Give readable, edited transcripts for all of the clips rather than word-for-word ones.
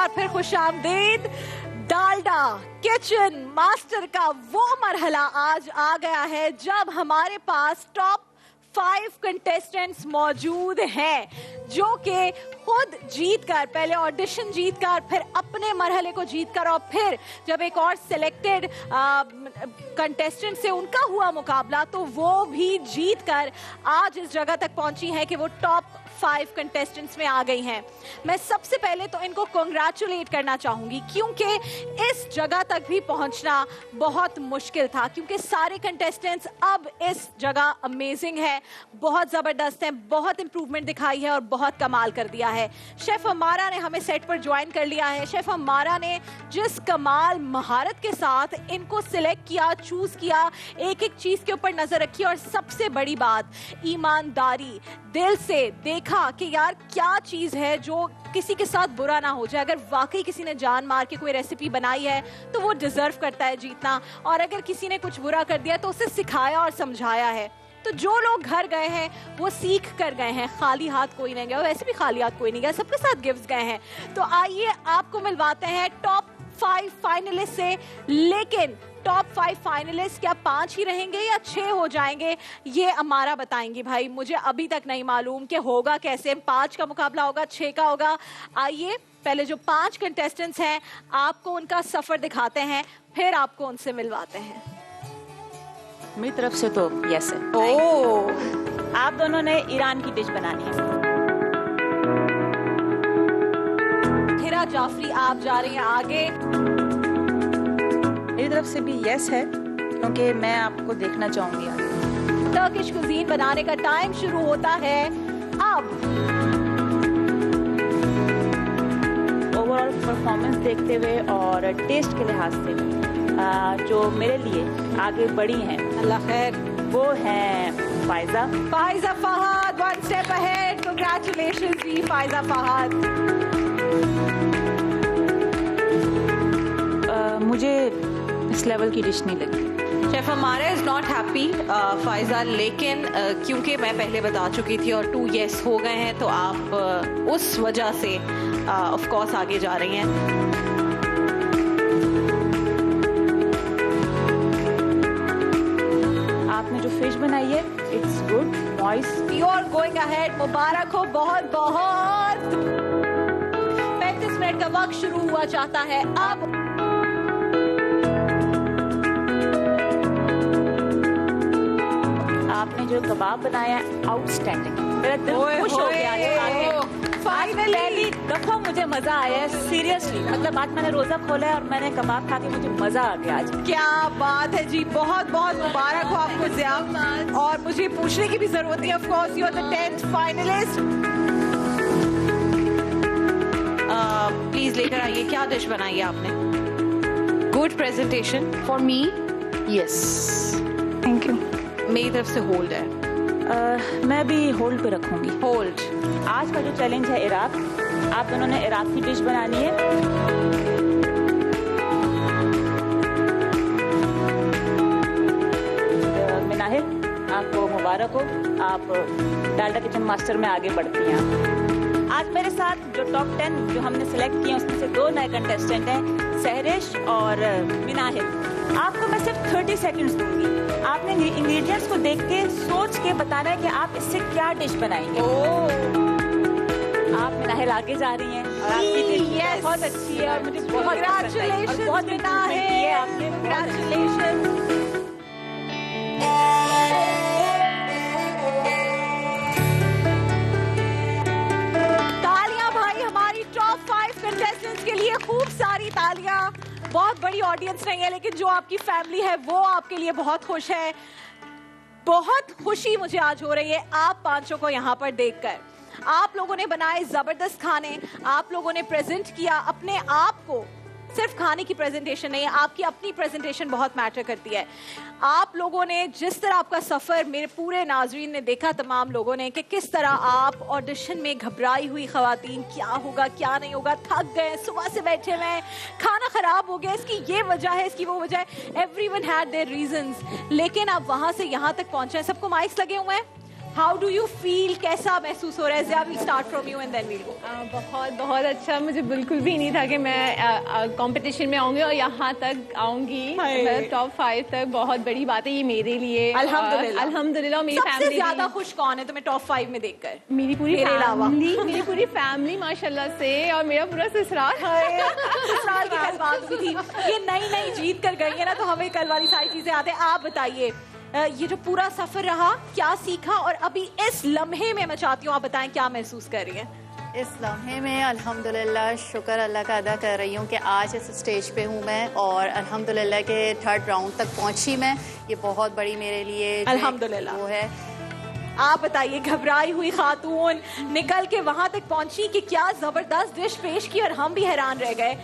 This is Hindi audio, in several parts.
बार फिर खुशामदीद। डालडा किचन मास्टर का वो मरहला आज आ गया है जब हमारे पास टॉप 5 कंटेस्टेंट्स मौजूद हैं जो कि खुद जीतकर, पहले ऑडिशन जीतकर, फिर अपने मरहले को जीतकर और फिर जब एक और सिलेक्टेड कंटेस्टेंट से उनका हुआ मुकाबला तो वो भी जीतकर आज इस जगह तक पहुंची हैं कि वो टॉप 5 कंटेस्टेंट्स में आ गई हैं। मैं सबसे पहले तो इनको कांग्रेचुलेट करना चाहूंगी क्योंकि इस जगह तक भी पहुंचना बहुत मुश्किल था, क्योंकि सारे कंटेस्टेंट्स अब इस जगह अमेजिंग है, बहुत जबरदस्त है, बहुत इंप्रूवमेंट दिखाई है और बहुत कमाल कर दिया है। शेफ अमारा ने हमें सेट पर ज्वाइन कर लिया है। शेफ अमारा ने जिस कमाल महारत के साथ इनको सिलेक्ट किया, चूज किया, एक एक चीज के ऊपर नजर रखी और सबसे बड़ी बात ईमानदारी, दिल से देखा कि यार क्या चीज है जो किसी के साथ बुरा ना हो जाए। अगर वाकई किसी ने जान मार के कोई रेसिपी बनाई है तो वो डिजर्व करता है जीतना, और अगर किसी ने कुछ बुरा कर दिया तो उसे सिखाया और समझाया है। तो जो लोग घर गए हैं वो सीख कर गए हैं, खाली हाथ कोई नहीं गया, वैसे भी खाली हाथ कोई नहीं गया, सबके साथ गिफ्ट्स गए हैं। तो आइए आपको मिलवाते हैं टॉप 5 फाइनलिस्ट से। लेकिन टॉप 5 फाइनलिस्ट क्या 5 ही रहेंगे या 6 हो जाएंगे, ये अमारा बताएंगी। भाई मुझे अभी तक नहीं मालूम कि होगा कैसे, 5 का मुकाबला होगा, 6 का होगा। आइए पहले जो 5 कंटेस्टेंट्स हैं आपको उनका सफर दिखाते हैं, फिर आपको उनसे मिलवाते हैं। मेरी तरफ से तो यस है। ओह, आप दोनों ने ईरान की डिश बनानी है। हिरा जाफरी आप जा रही हैं आगे। मेरी तरफ से भी यस है क्योंकि मैं आपको देखना चाहूंगी आगे। टर्किश कुजीन बनाने का टाइम शुरू होता है अब। ओवरऑल परफॉर्मेंस देखते हुए और टेस्ट के लिहाज से जो मेरे लिए आगे बढ़ी हैं, अल्लाह खैर, वो हैं Faiza Fahad, 1 step ahead. Congratulations ji Faiza Fahad. मुझे इस लेवल की डिश नहीं लगी। शेफ हमारा इज नॉट हैप्पी फायजा, लेकिन क्योंकि मैं पहले बता चुकी थी और 2 येस हो गए हैं तो आप उस वजह से ऑफ कोर्स आगे जा रही हैं। आपने जो फिश बनाई है it's good, moist. You are going ahead, मुबारक हो बहुत बहुत। 35 मिनट का वक्त शुरू हुआ चाहता है अब। आपने जो कबाब बनाया आउटस्टैंडिंग, मेरा दिल खुश हो गया आज। पहली दफा मुझे मजा आया है, सीरियसली। मतलब आज मैंने रोजा खोला है और मैंने कबाब खा के मुझे मजा आ गया आज। क्या बात है जी, बहुत बहुत मुबारक हो आपको ज़िया। और मुझे पूछने की भी जरूरत है, of course you are the 10th finalist. Please लेकर आइए, क्या डिश बनाई है आपने? Good presentation for me. Yes, thank you. मेरी तरफ से होल्ड है। मैं भी होल्ड पे रखूंगी। होल्ड। आज का जो चैलेंज है इराक, आप दोनों ने इराक की डिश बनानी है। मिनाहिल, आपको मुबारक हो, आप डालडा किचन मास्टर में आगे बढ़ती हैं। आज मेरे साथ जो टॉप 10 जो हमने सेलेक्ट किए उसमें से 2 नए कंटेस्टेंट हैं, सहरिश और मिनाहिल। आपको मैं सिर्फ 30 सेकंड्स दूंगी। आपने इंग्रेडिएंट्स को देख के सोच के बताना है कि आप इससे क्या डिश बनाएंगे। आप मिनाहिल आगे जा रही हैं और आपकी डिश बहुत अच्छी है और मुझे बहुत कांग्रेचुलेशंस मिनाहिल, आपने कांग्रेचुलेशंस। तालियां भाई हमारी टॉप 5 कंटेस्टेंट्स के लिए, खूब सारी तालियां। बहुत बड़ी ऑडियंस नहीं है लेकिन जो आपकी फैमिली है वो आपके लिए बहुत खुश है। बहुत खुशी मुझे आज हो रही है आप 5 को यहाँ पर देखकर। आप लोगों ने बनाए जबरदस्त खाने, आप लोगों ने प्रेजेंट किया अपने आप को। सिर्फ खाने की प्रेजेंटेशन नहीं है, आपकी अपनी प्रेजेंटेशन बहुत मैटर करती है। आप लोगों ने जिस तरह आपका सफ़र, मेरे पूरे नाजरीन ने देखा, तमाम लोगों ने, कि किस तरह आप ऑडिशन में घबराई हुई ख़वातीन, क्या होगा क्या नहीं होगा, थक गए, सुबह से बैठे हुए हैं, खाना ख़राब हो गया, इसकी ये वजह है, इसकी वो वजह है। एवरीवन हैड देयर रीजंस, लेकिन आप वहाँ से यहाँ तक पहुँचे हैं। सबको माइक्स लगे हुए हैं, हाउ डू यू फील, कैसा महसूस हो रहा है? Zia, we'll start from you and then we'll go. बहुत बहुत अच्छा, मुझे बिल्कुल भी नहीं था कि मैं कंपटीशन में आऊंगी और यहाँ तक आऊंगी, मतलब टॉप 5 तक। बहुत बड़ी बात है ये मेरे लिए। अल्हम्दुलिल्लाह। अल्हम्दुलिल्लाह। मेरी सबसे फैमिली ज्यादा खुश कौन है तुम्हें टॉप 5 में देखकर? मेरी पूरी मेरे अलावा। मेरी पूरी फैमिली माशाल्लाह से, और मेरा पूरा ससुराल। ससुराल की कल बात हुई थी, ये नई नई जीत कर गई है ना, तो हमें कल वाली सारी चीजें आते हैं। आप बताइए, ये जो पूरा सफर रहा, क्या सीखा, और अभी इस लम्हे में मैं चाहती हूँ आप बताएं क्या महसूस कर रही हैं? इस लम्हे में अल्हम्दुलिल्लाह शुक्र अल्लाह का अदा कर रही हूँ कि आज इस स्टेज पे हूँ मैं, और अल्हम्दुलिल्लाह के 3rd राउंड तक पहुँची मैं। ये बहुत बड़ी मेरे लिए अल्हम्दुलिल्लाह वो है। आप बताइए, घबराई हुई खातून निकल के वहां तक पहुंची कि क्या जबरदस्त डिश पेश की, और हम भी हैरान रह गए,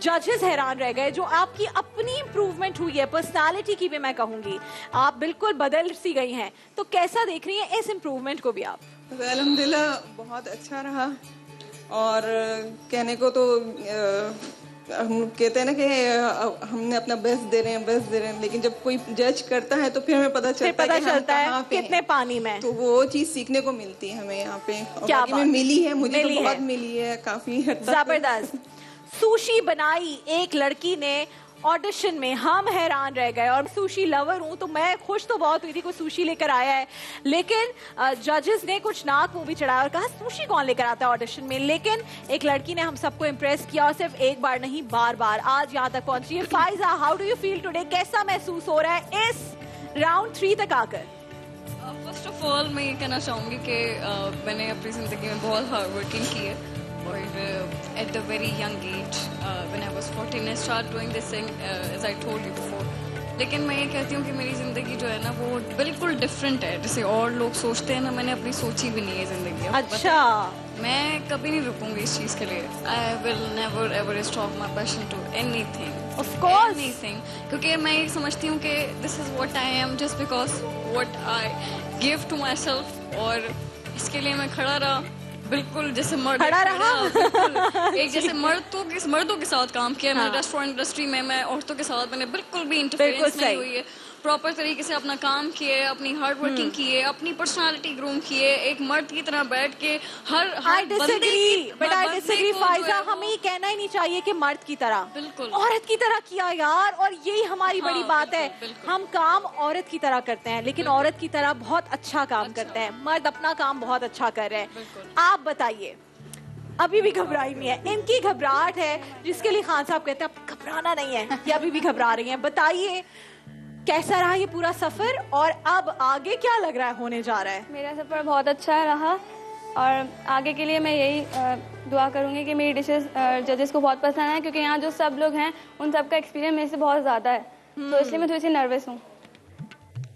जजेस हैरान रह गए। जो आपकी अपनी इम्प्रूवमेंट हुई है, पर्सनालिटी की भी मैं कहूंगी, आप बिल्कुल बदल सी गई हैं। तो कैसा देख रही हैं इस इम्प्रूवमेंट को भी आप? अल्हम्दुलिल्लाह बहुत अच्छा रहा, और कहने को तो हम कहते हैं ना कि हमने अपना बेस्ट दे रहे हैं, लेकिन जब कोई जज करता है तो फिर हमें पता चलता है कि हम कहाँ पे कितने हैं। पानी में। तो वो चीज सीखने को मिलती है हमें यहाँ पे, और क्या बाकी में बात? मिली है, मुझे मिली तो बहुत है। मिली है, काफी हद तक। जबरदस्त सुशी बनाई एक लड़की ने ऑडिशन में, हम हैरान रह गए। और सुशी लवर हूं तो मैं खुश तो बहुत हुई थी, कोई सुशी लेकर आया है, लेकिन जजेस ने कुछ नाक मुंह भी चढ़ाया और कहा सुशी कौन लेकर आता है ऑडिशन में। लेकिन एक लड़की ने हम सबको इम्प्रेस किया, और सिर्फ एक बार नहीं, बार बार आज यहाँ तक पहुंची है। Pfizer, how do you feel today? कैसा महसूस हो रहा है इस राउंड 3 तक आकर? फर्स्ट ऑफ ऑल मैं ये कहना चाहूँगी कि मैंने अपनी ज़िंदगी में बहुत हार्ड वर्किंग की है, और at a very young age when I was 14 I start doing this thing as I told you before. लेकिन मैं ये कहती हूँ कि मेरी ज़िंदगी जो है ना वो बिल्कुल डिफरेंट है जैसे और लोग सोचते हैं ना, मैंने अपनी सोची भी नहीं है ज़िंदगी। अच्छा, मैं कभी नहीं रुकूंगी इस चीज़ के लिए। I will never ever stop my passion to anything, of course, anything, क्योंकि मैं ये समझती हूँ कि this is what I am just because what I give to myself, और इसके लिए मैं खड़ा रहा, बिल्कुल जैसे मर्द खड़ा रहा। बिल्कुल एक जैसे मर्दों के साथ काम किया। मैंने रेस्टोरेंट इंडस्ट्री में मैं औरतों के साथ मैंने बिल्कुल भी इंटरफेरेंस नहीं हुई है। प्रॉपर तरीके से अपना काम किए, अपनी हार्ड वर्किंग किए, अपनी पर्सनालिटी ग्रूम किए, एक मर्द की तरह बैठ के हर I disagree, but I disagree, Pfizer. हमें ये कहना ही नहीं चाहिए कि मर्द की तरह, बिल्कुल औरत की तरह किया यार। और यही हमारी बड़ी बात है, बिल्कुल। हम काम औरत की तरह करते हैं, लेकिन औरत की तरह बहुत अच्छा काम करते हैं। मर्द अपना काम बहुत अच्छा कर रहे हैं। आप बताइए, अभी भी घबराई नहीं है? इनकी घबराहट है जिसके लिए खान साहब कहते हैं अब घबराना नहीं है, ये अभी भी घबरा रही हैं। बताइए कैसा रहा ये पूरा सफर, और अब आगे क्या लग रहा है होने जा रहा है? मेरा सफ़र बहुत अच्छा रहा, और आगे के लिए मैं यही दुआ करूँगी कि मेरी डिशेस जजेस को बहुत पसंद आए, क्योंकि यहाँ जो सब लोग हैं उन सबका एक्सपीरियंस मेरे से बहुत ज़्यादा है, तो इसलिए मैं थोड़ी सी नर्वस हूँ।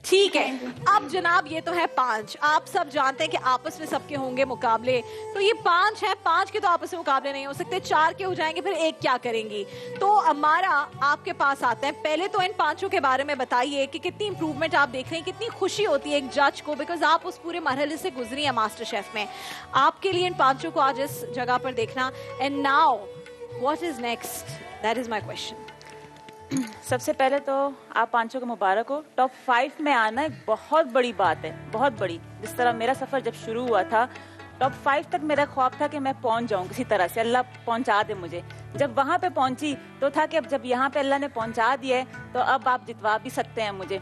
ठीक है, अब जनाब ये तो है 5, आप सब जानते हैं कि आपस में सबके होंगे मुकाबले, तो ये 5 है, 5 के तो आपस में मुकाबले नहीं हो सकते, 4 के हो जाएंगे, फिर 1 क्या करेंगी? तो हमारा आपके पास आते हैं। पहले तो इन 5 के बारे में बताइए कि कितनी इंप्रूवमेंट आप देख रहे हैं, कितनी खुशी होती है एक जज को, बिकॉज आप उस पूरे मरहले से गुजरी है मास्टर शेफ में। आपके लिए इन 5 को आज इस जगह पर देखना। And now what is next, that is my question. सबसे पहले तो आप 5 को मुबारक हो। टॉप 5 में आना एक बहुत बड़ी बात है, बहुत बड़ी। जिस तरह मेरा सफ़र जब शुरू हुआ था, टॉप 5 तक मेरा ख्वाब था कि मैं पहुंच जाऊं किसी तरह से, अल्लाह पहुंचा दे मुझे। जब वहां पे पहुंची तो था कि अब जब यहाँ पे अल्लाह ने पहुंचा दिया है तो अब आप जितवा भी सकते हैं मुझे।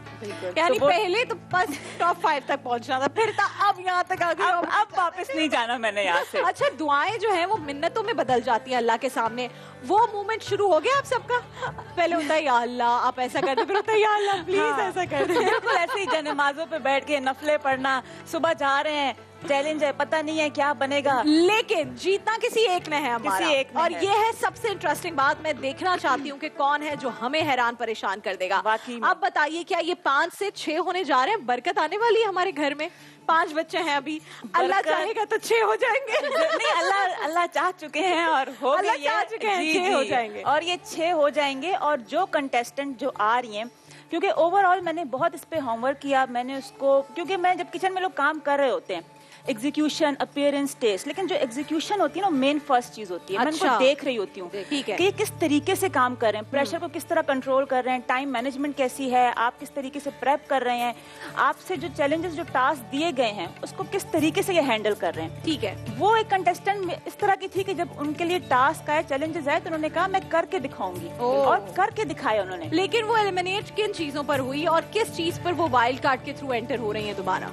यानी तो पहले तो बस टॉप 5 तक पहुंचना था, फिर था अब यहाँ तक आ गई। अब वापस नहीं जाना मैंने यहाँ से। अच्छा, दुआएं जो है वो मिन्नतों में बदल जाती हैं अल्लाह के सामने। वो मूवमेंट शुरू हो गया आप सबका? पहले होता है या अल्लाह आप ऐसा कर दो, फिर होता है या अल्लाह प्लीज ऐसा कर दो। बिल्कुल ऐसे ही नमाजों पे बैठ के नफले पढ़ना, सुबह जा रहे हैं, चैलेंज है, पता नहीं है क्या बनेगा, लेकिन जीतना किसी एक ने है हमारा। किसी एक ने और है। ये है सबसे इंटरेस्टिंग बात। मैं देखना चाहती हूँ कि कौन है जो हमें हैरान परेशान कर देगा। वाकई में। अब बताइए, क्या ये 5 से 6 होने जा रहे हैं? बरकत आने वाली है हमारे घर में। 5 बच्चे हैं अभी, अल्लाह चाहेगा तो 6 हो जाएंगे। नहीं, अल्लाह चाह चुके हैं और हो अल्लाह गई चाह है। चुके हैं, जी, 6 हो जी। जाएंगे। और ये 6 हो जाएंगे। और जो कंटेस्टेंट जो आ रही हैं, क्योंकि ओवरऑल मैंने बहुत इस पे होमवर्क किया, मैंने उसको, क्योंकि मैं जब किचन में लोग काम कर रहे होते हैं, एग्जीक्यूशन, अपीयरेंस, टेस्ट, लेकिन जो एग्जीक्यूशन होती है ना मेन फर्स्ट चीज होती है। मैं अच्छा। उनको देख रही होती हूँ ठीक है। कि ये किस तरीके से काम कर रहे हैं, प्रेशर को किस तरह कंट्रोल कर रहे हैं, टाइम मैनेजमेंट कैसी है, आप किस तरीके से प्रेप कर रहे हैं, आपसे जो चैलेंजेस, जो टास्क दिए गए हैं उसको किस तरीके से ये हैंडल कर रहे हैं। ठीक है। वो एक कंटेस्टेंट इस तरह की थी कि जब उनके लिए टास्क आए, चैलेंजेस आए, तो उन्होंने कहा मैं करके दिखाऊंगी, और करके दिखाया उन्होंने। लेकिन वो एलिमिनेट किन चीजों पर हुई और किस चीज पर वो वाइल्ड कार्ड के थ्रू एंटर हो रही है दोबारा?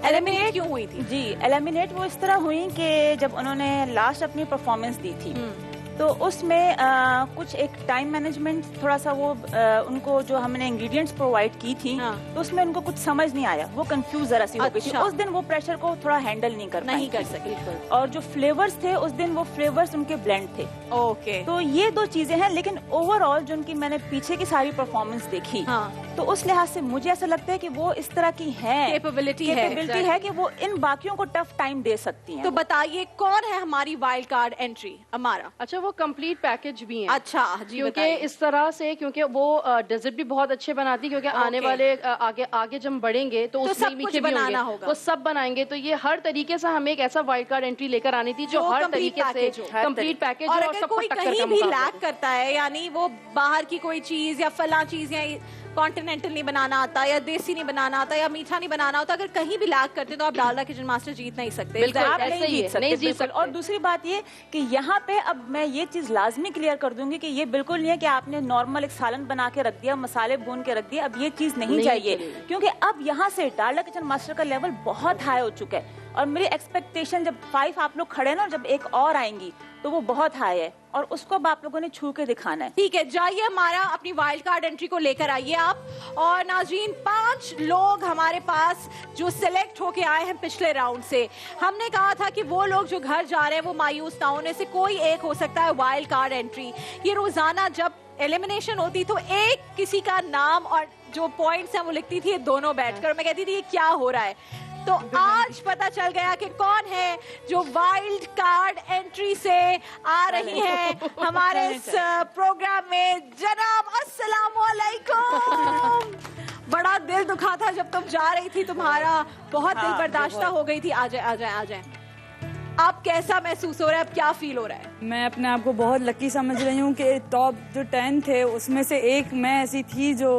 एलिमिनेट क्यों हुई थी? जी, एलिमिनेट वो इस तरह हुई कि जब उन्होंने लास्ट अपनी परफॉर्मेंस दी थी तो उसमें कुछ एक टाइम मैनेजमेंट थोड़ा सा वो उनको जो हमने इंग्रेडिएंट्स प्रोवाइड की थी तो उसमें उनको कुछ समझ नहीं आया, वो कंफ्यूज जरा सी हो गई थी। अच्छा। उस दिन वो प्रेशर को थोड़ा हैंडल नहीं कर सके। और जो फ्लेवर्स थे उस दिन वो फ्लेवर्स उनके ब्लेंड थे। ओके। तो ये दो चीजें हैं, लेकिन ओवरऑल जो उनकी मैंने पीछे की सारी परफॉर्मेंस देखी हाँ। तो उस लिहाज से मुझे ऐसा लगता है कि वो इस तरह की है, कैपेबिलिटी है कि वो इन बाकियों को टफ टाइम दे सकती हैं। तो बताइए कौन है हमारी वाइल्ड कार्ड एंट्री? हमारा अच्छा, वो कंप्लीट पैकेज भी है। अच्छा जी, क्योंकि बताइए। इस तरह से, क्योंकि वो डेजर्ट भी बहुत अच्छे बनाती, क्योंकि आने वाले आगे आगे जब हम बढ़ेंगे तो उसमें सब मीठे कुछ भी बनाना होंगे, होगा। वो सब बनाएंगे। तो ये हर तरीके से हमें एक ऐसा वाइल्ड कार्ड एंट्री लेकर आनी थी जो हर तरीके से कंप्लीट पैकेज और और अगर सबको कोई टक्कर कहीं का भी मुकाबला लैक करता है, यानी वो बाहर की कोई चीज या फला चीज या कॉन्टिनेंटल नहीं बनाना आता या देसी नहीं बनाना आता या मीठा नहीं बनाना होता, अगर कहीं भी लैक करते तो आप डालडा किचन मास्टर जीत नहीं सकते। बिल्कुल, आप ऐसे नहीं ही जीत है, सकते, नहीं जीत बिल्कुल। सकते। और दूसरी बात ये कि यहाँ पे अब मैं ये चीज लाजमी क्लियर कर दूंगी कि ये बिल्कुल नहीं है कि आपने नॉर्मल एक सालन बना के रख दिया, मसाले भून के रख दिए, अब ये चीज नहीं चाहिए, क्योंकि अब यहाँ से डालडा किचन मास्टर का लेवल बहुत हाई हो चुका है। और मेरी एक्सपेक्टेशन जब 5 आप लोग खड़े ना और जब एक और आएंगी तो वो बहुत हाई है, और उसको अब आप लोगों ने छू के दिखाना है। ठीक है, जाइए हमारा अपनी वाइल्ड कार्ड एंट्री को लेकर आइए आप। और नाज़रीन, 5 लोग हमारे पास जो सिलेक्ट होके आए हैं पिछले राउंड से। हमने कहा था कि वो लोग जो घर जा रहे हैं वो मायूस ना होने से कोई एक हो सकता है वाइल्ड कार्ड एंट्री। ये रोजाना जब एलिमिनेशन होती तो एक किसी का नाम और जो पॉइंट्स हैं वो लिखती थी दोनों बैठकर। मैं कहती थी ये क्या हो रहा है। तो आज पता चल गया कि कौन है जो वाइल्ड कार्ड एंट्री से आ रही है हमारे इस प्रोग्राम में। जनाब अस्सलाम वालेकुम। बड़ा दिल दुखा था जब तुम जा रही थी, तुम्हारा बहुत दिल बर्दाश्त हो गई थी। आ जाए आ जाए आ जाए। आप कैसा महसूस हो रहा है, अब क्या फील हो रहा है? मैं अपने आप को बहुत लकी समझ रही हूँ कि टॉप जो 10 थे उसमें से एक मैं ऐसी थी जो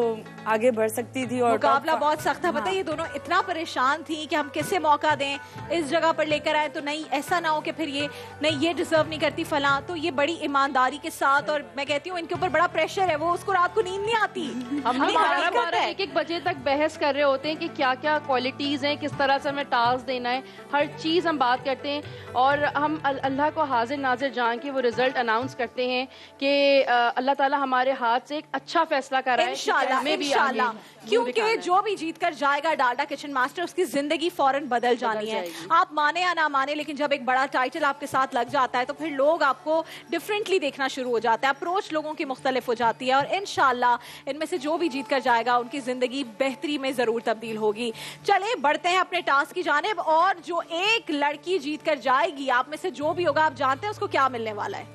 आगे बढ़ सकती थी। और मुकाबला बहुत सख्त था। पता है ये दोनों इतना परेशान थी कि हम किसे मौका दें, इस जगह पर लेकर आए तो नहीं, ऐसा ना हो कि फिर ये नहीं, ये डिजर्व नहीं करती फला। तो ये बड़ी ईमानदारी के साथ, और मैं कहती हूँ इनके ऊपर बड़ा प्रेशर है, वो उसको रात को नींद नहीं आती। हम 12-12 1-1 बजे तक बहस कर रहे होते हैं कि क्या क्या क्वालिटीज हैं, किस तरह से हमें टास्क देना है, हर चीज हम बात करते हैं। और हम अल्लाह को हाजिर नाजिर जान के वो रिजल्ट अनाउंस करते हैं कि अल्लाह ताला हमारे हाथ से एक अच्छा फैसला कर रहा है इंशाल्लाह, इंशाल्लाह। क्योंकि जो भी जीत कर जाएगा डालडा किचन मास्टर, उसकी जिंदगी फौरन बदल जानी है। आप माने या ना माने, लेकिन जब एक बड़ा टाइटल आपके साथ लग जाता है तो फिर लोग आपको डिफरेंटली देखना शुरू हो जाता है, अप्रोच लोगों की मुख्तलिफ हो जाती है। और इंशाल्लाह इनमें से जो भी जीत कर जाएगा उनकी जिंदगी बेहतरी में जरूर तब्दील होगी। चले बढ़ते हैं अपने टास्क की जानिब। और जो एक लड़की जीत कर जाएगी, आप में से जो भी होगा, आप जानते हैं उसको क्या मिलने वाला है?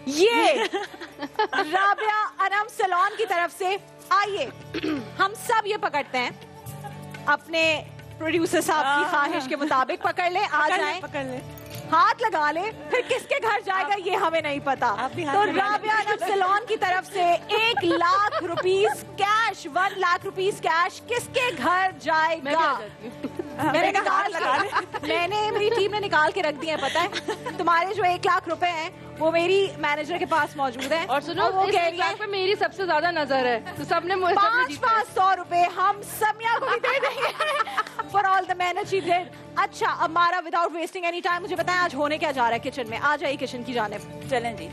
ये राबिया अनम सैलून की तरफ से। आइए हम सब ये पकड़ते हैं, अपने प्रोड्यूसर साहब की ख्वाहिश के मुताबिक पकड़ ले। आ जाए, पकड़ ले, हाथ लगा ले, फिर किसके घर जाएगा ये हमें नहीं पता। तो राबिया अनम सैलून की तरफ से 1 lakh rupees cash, 1 lakh rupees cash किसके घर जाएगा? मैंने मेरी टीम ने निकाल के रख दिए हैं। पता है तुम्हारे जो 1 लाख रुपए हैं वो मेरी मैनेजर के पास मौजूद है। और सुनो, वो इस 1 लाख पे मेरी सबसे ज्यादा नजर है, तो सबने मुझे 500 रुपए हम समिया को भी दे देंगे for all the manage she did. अच्छा, अब हमारा विदाउट वेस्टिंग एनी टाइम मुझे बताएं आज होने क्या जा रहा है किचन में। आ जाइए किचन की जानिब। चलें जी,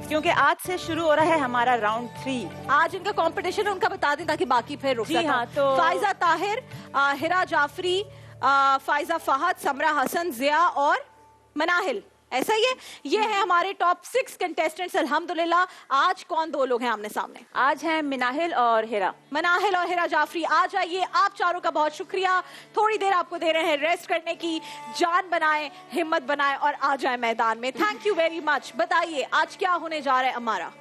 क्योंकि आज से शुरू हो रहा है हमारा राउंड 3। आज इनका कंपटीशन है, उनका बता दें ताकि बाकी फिर रुक जी हाँ, तो फाइजा ताहिर, हिरा जाफरी, फाइजा फहद, समरा हसन, जिया और मनाहिल, ऐसा ही है। ये है हमारे टॉप 6 कंटेस्टेंट्स। अल्हम्दुलिल्लाह आज कौन 2 लोग हैं आमने सामने? आज हैं मनाहिल और हिरा। मनाहिल और हिरा जाफरी आ जाइए। आप चारों का बहुत शुक्रिया। थोड़ी देर आपको दे रहे हैं रेस्ट करने की। जान बनाए, हिम्मत बनाए और आ जाए मैदान में। Thank you very much. बताइए आज क्या होने जा रहा है हमारा?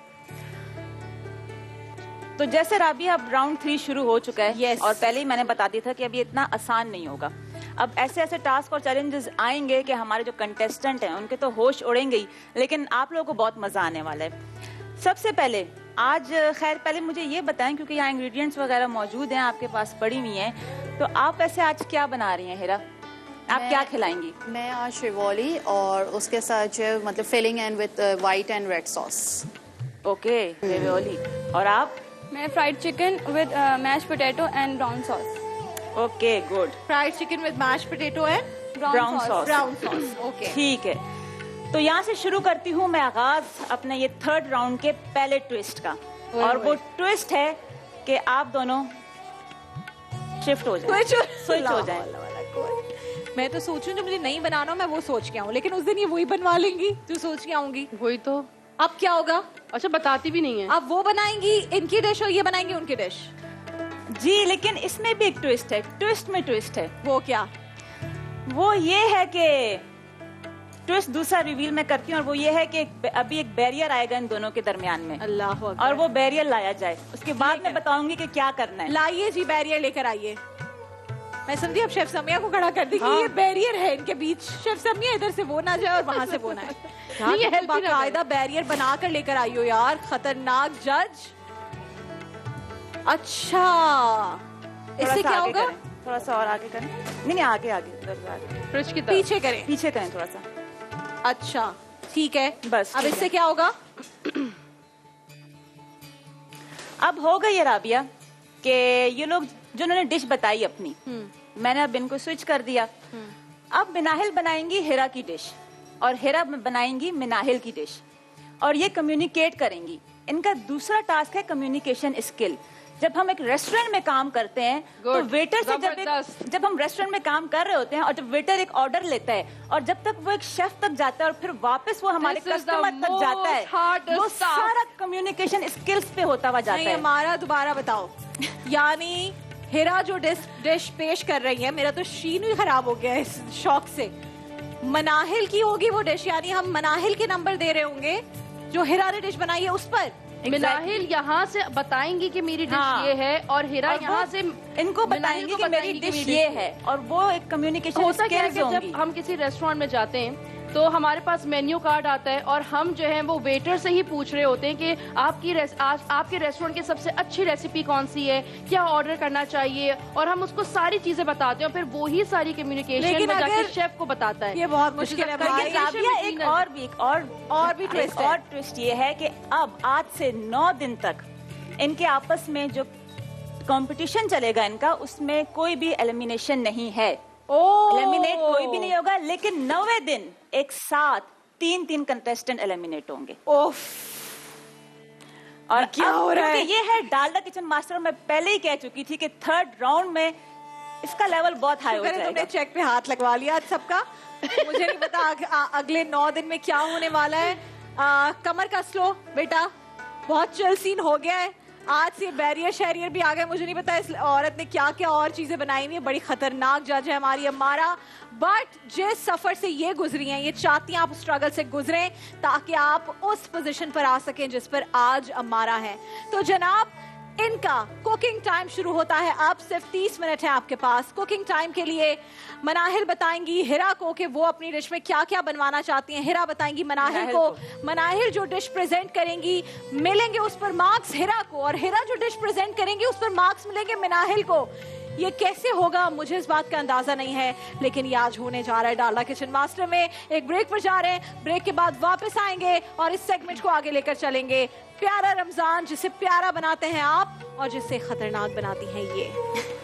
तो जैसे राबिया अब राउंड 3 शुरू हो चुका है। Yes. और पहले ही मैंने बता दिया था कि अभी इतना आसान नहीं होगा। अब ऐसे ऐसे टास्क और चैलेंजेस आएंगे कि हमारे जो कंटेस्टेंट हैं उनके तो होश उड़ेंगे ही, लेकिन आप लोगों को बहुत मज़ा आने वाला है। सबसे पहले आज, खैर पहले मुझे ये बताएं, क्योंकि यहाँ इंग्रेडिएंट्स वगैरह मौजूद हैं आपके पास पड़ी हुई हैं, तो आप ऐसे आज क्या बना रही हैं हिरा? आप क्या खिलाएंगी? मैं आज रिवोली और उसके साथ जो मतलब filling and with white and red sauce. Okay, ravioli. और आप? मैं fried chicken with mash potato and brown sauce. Okay, good. Fried chicken with mash potato and brown sauce. Brown sauce, okay, ठीक है। तो यहाँ से शुरू करती हूँ मैं आगाज अपने ये थर्ड राउंड के पहले ट्विस्ट का, और वो ट्विस्ट है कि आप दोनों शिफ्ट हो जाएं, स्विच हो जाएं। मैं तो सोचूं जो मुझे नहीं बनाना मैं वो सोच के आऊँ, लेकिन उस दिन ये वही बनवा लेंगी जो सोच के आऊंगी। वही तो। अब क्या होगा? अच्छा, बताती भी नहीं है। अब वो बनाएंगी इनकी डिश और ये बनाएंगे उनकी डिश। जी, लेकिन इसमें भी एक ट्विस्ट है, ट्विस्ट में ट्विस्ट है। वो क्या? वो ये है कि ट्विस्ट दूसरा रिवील मैं करती हूँ, और वो ये है कि अभी एक बैरियर आएगा इन दोनों के दरमियान में, अल्लाह अकबर। और वो बैरियर लाया जाए, उसके बाद मैं बताऊंगी कि क्या करना है। लाइए जी, बैरियर लेकर आइए। मैं समझी अब शेफ समिया को खड़ा कर दी कि हाँ। ये बैरियर है इनके बीच। शेफ समिया इधर से वो ना जाए और वहां से वो ना आए। ये हेल्प बाकायदा बैरियर बना कर लेकर आई हो यार, खतरनाक जज। अच्छा, इससे क्या होगा? थोड़ा सा और आगे करें। नहीं, आगे आगे फ्रिज की तरफ पीछे करें, पीछे करें थोड़ा सा। अच्छा ठीक है, बस। अब इससे क्या होगा? अब हो गई है राबिया कि ये लोग जिन्होंने डिश बताई अपनी, मैंने अब इनको स्विच कर दिया। अब मिनाहिल बनाएंगी हिरा की डिश और हिरा बनाएंगी मिनाहिल की डिश, और ये कम्युनिकेट करेंगी। इनका दूसरा टास्क है कम्युनिकेशन स्किल। जब हम एक रेस्टोरेंट में काम करते हैं तो वेटर से जब हम रेस्टोरेंट में काम कर रहे होते हैं और जब वेटर एक ऑर्डर लेता है और जब तक वो एक शेफ तक जाता है और फिर वापस वो हमारे कस्टमर तक जाता है, वो सारा कम्युनिकेशन स्किल्स पे होता हुआ जाता है। हमारा दोबारा बताओ। यानी हिरा जो डिश पेश कर रही है, मेरा तो शीन ही खराब हो गया इस शौक से। मनाहिल की होगी वो डिश, यानी हम मनाहिल के नंबर दे रहे होंगे जो हिरा ने डिश बनाई है उस पर। मिनाहिल यहाँ से बताएंगी कि मेरी डिश ये है, और हिरा यहाँ से इनको बताएंगी कि मेरी डिश ये है, और वो एक कम्युनिकेशन स्किल्स होंगी। जब हम किसी रेस्टोरेंट में जाते हैं तो हमारे पास मेन्यू कार्ड आता है और हम जो है वो वेटर से ही पूछ रहे होते हैं कि आपके रेस्टोरेंट की सबसे अच्छी रेसिपी कौन सी है, क्या ऑर्डर करना चाहिए, और हम उसको सारी चीजें बताते हैं, और फिर वो ही सारी कम्युनिकेशन में जाके शेफ को बताता है। ये बहुत मुश्किल है भाई। एक और ट्विस्ट ये है कि अब आज से 9 दिन तक इनके आपस में जो कंपटीशन चलेगा इनका, उसमें कोई भी एलिमिनेशन नहीं है। एलिमिनेट कोई भी नहीं होगा, लेकिन 9वें दिन एक साथ 3 कंटेस्टेंट एलिमिनेट होंगे। और क्या हो रहा है? ये है डालडा किचन मास्टर। मैं पहले ही कह चुकी थी कि थर्ड राउंड में इसका लेवल बहुत हाई हो जाएगा। तुमने चेक पे हाथ लगवा लिया आज सबका। मुझे नहीं पता अगले 9 दिन में क्या होने वाला है। कमर कस लो बेटा, बहुत चल सीन हो गया है। आज से बैरियर शैरियर भी आ गए। मुझे नहीं पता इस औरत ने क्या क्या और चीजें बनाई हुई है। बड़ी खतरनाक जज है हमारी अम्मारा, बट जिस सफर से ये गुजरी हैं, ये चाहती हैं आप उस स्ट्रगल से गुजरें ताकि आप उस पोजीशन पर आ सकें जिस पर आज अम्मारा है। तो जनाब, इनका कुकिंग टाइम शुरू होता है। अब सिर्फ 30 मिनट है आपके पास कुकिंग टाइम के लिए। मनाहिल बताएंगी हिरा को कि वो अपनी डिश में क्या क्या बनवाना चाहती हैं। हिरा बताएंगी मनाहिल को। मनाहिल जो डिश प्रेजेंट करेंगी मिलेंगे उस पर मार्क्स हिरा को, और हिरा जो डिश प्रेजेंट करेंगी उस पर मार्क्स मिलेंगे मनाहिल को। ये कैसे होगा मुझे इस बात का अंदाजा नहीं है, लेकिन ये आज होने जा रहा है डालडा किचन मास्टर में। एक ब्रेक पर जा रहे हैं, ब्रेक के बाद वापस आएंगे और इस सेगमेंट को आगे लेकर चलेंगे। प्यारा रमजान जिसे प्यारा बनाते हैं आप और जिसे खतरनाक बनाती हैं ये।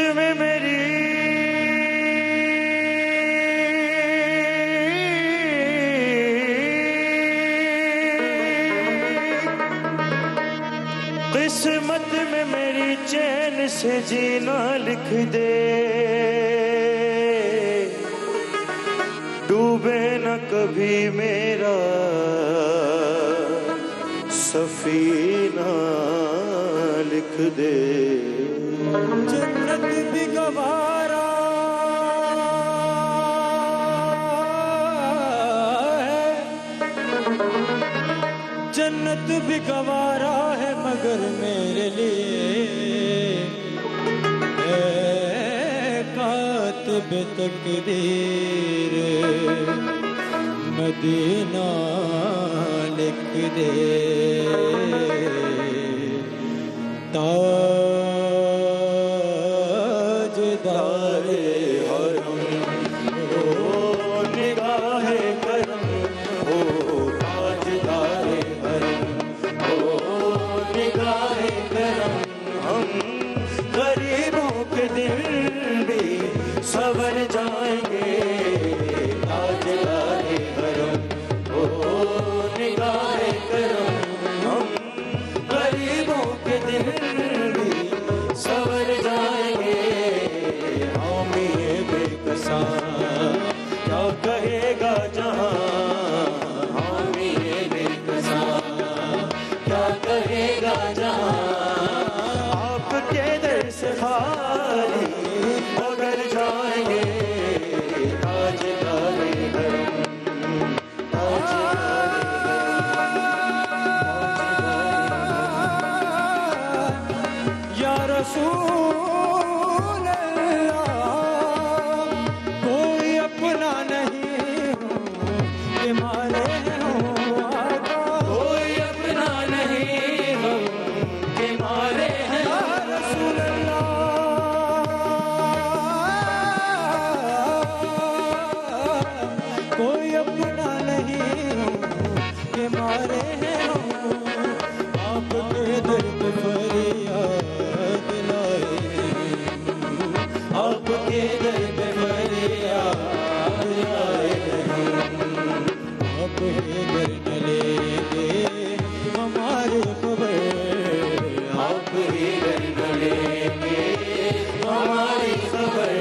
में मेरी किस्मत में मेरी चैन से जीना लिख दे, डूबे न कभी मेरा सफीना लिख दे। जन्नत भी गवारा वक्त भी गवारा है मगर मेरे लिए कातिब तकदीर मदीना लिख दे ताजदारे हरम ओ निगाहे करम ओ ताजदारे हरम ओ निगाहे करम हम गरीबों के दिल भी सवर जाएंगे ताजदारे हरम ओ निगाहे करम हम गरीबों के दिल भी सवर जाएंगे हामी बेकसा क्या कहेगा जहां हामी बेकसा क्या कहेगा जहां आपके दर से खाली मगर जाएंगे ताजदारे हरम या रसूल अल्लाह कोई अपना नहीं कि मारे हो आका कोई अपना नहीं हो कि मारे हैं या रसूल अल्लाह कोई अपना नहीं हो कि मारे हैं आपके दर्द फरियाद लाए आपके दर्द फरियाद लाए आपके घर न लेंगे हमारे खबर आपके घर न लेंगे हमारी खबर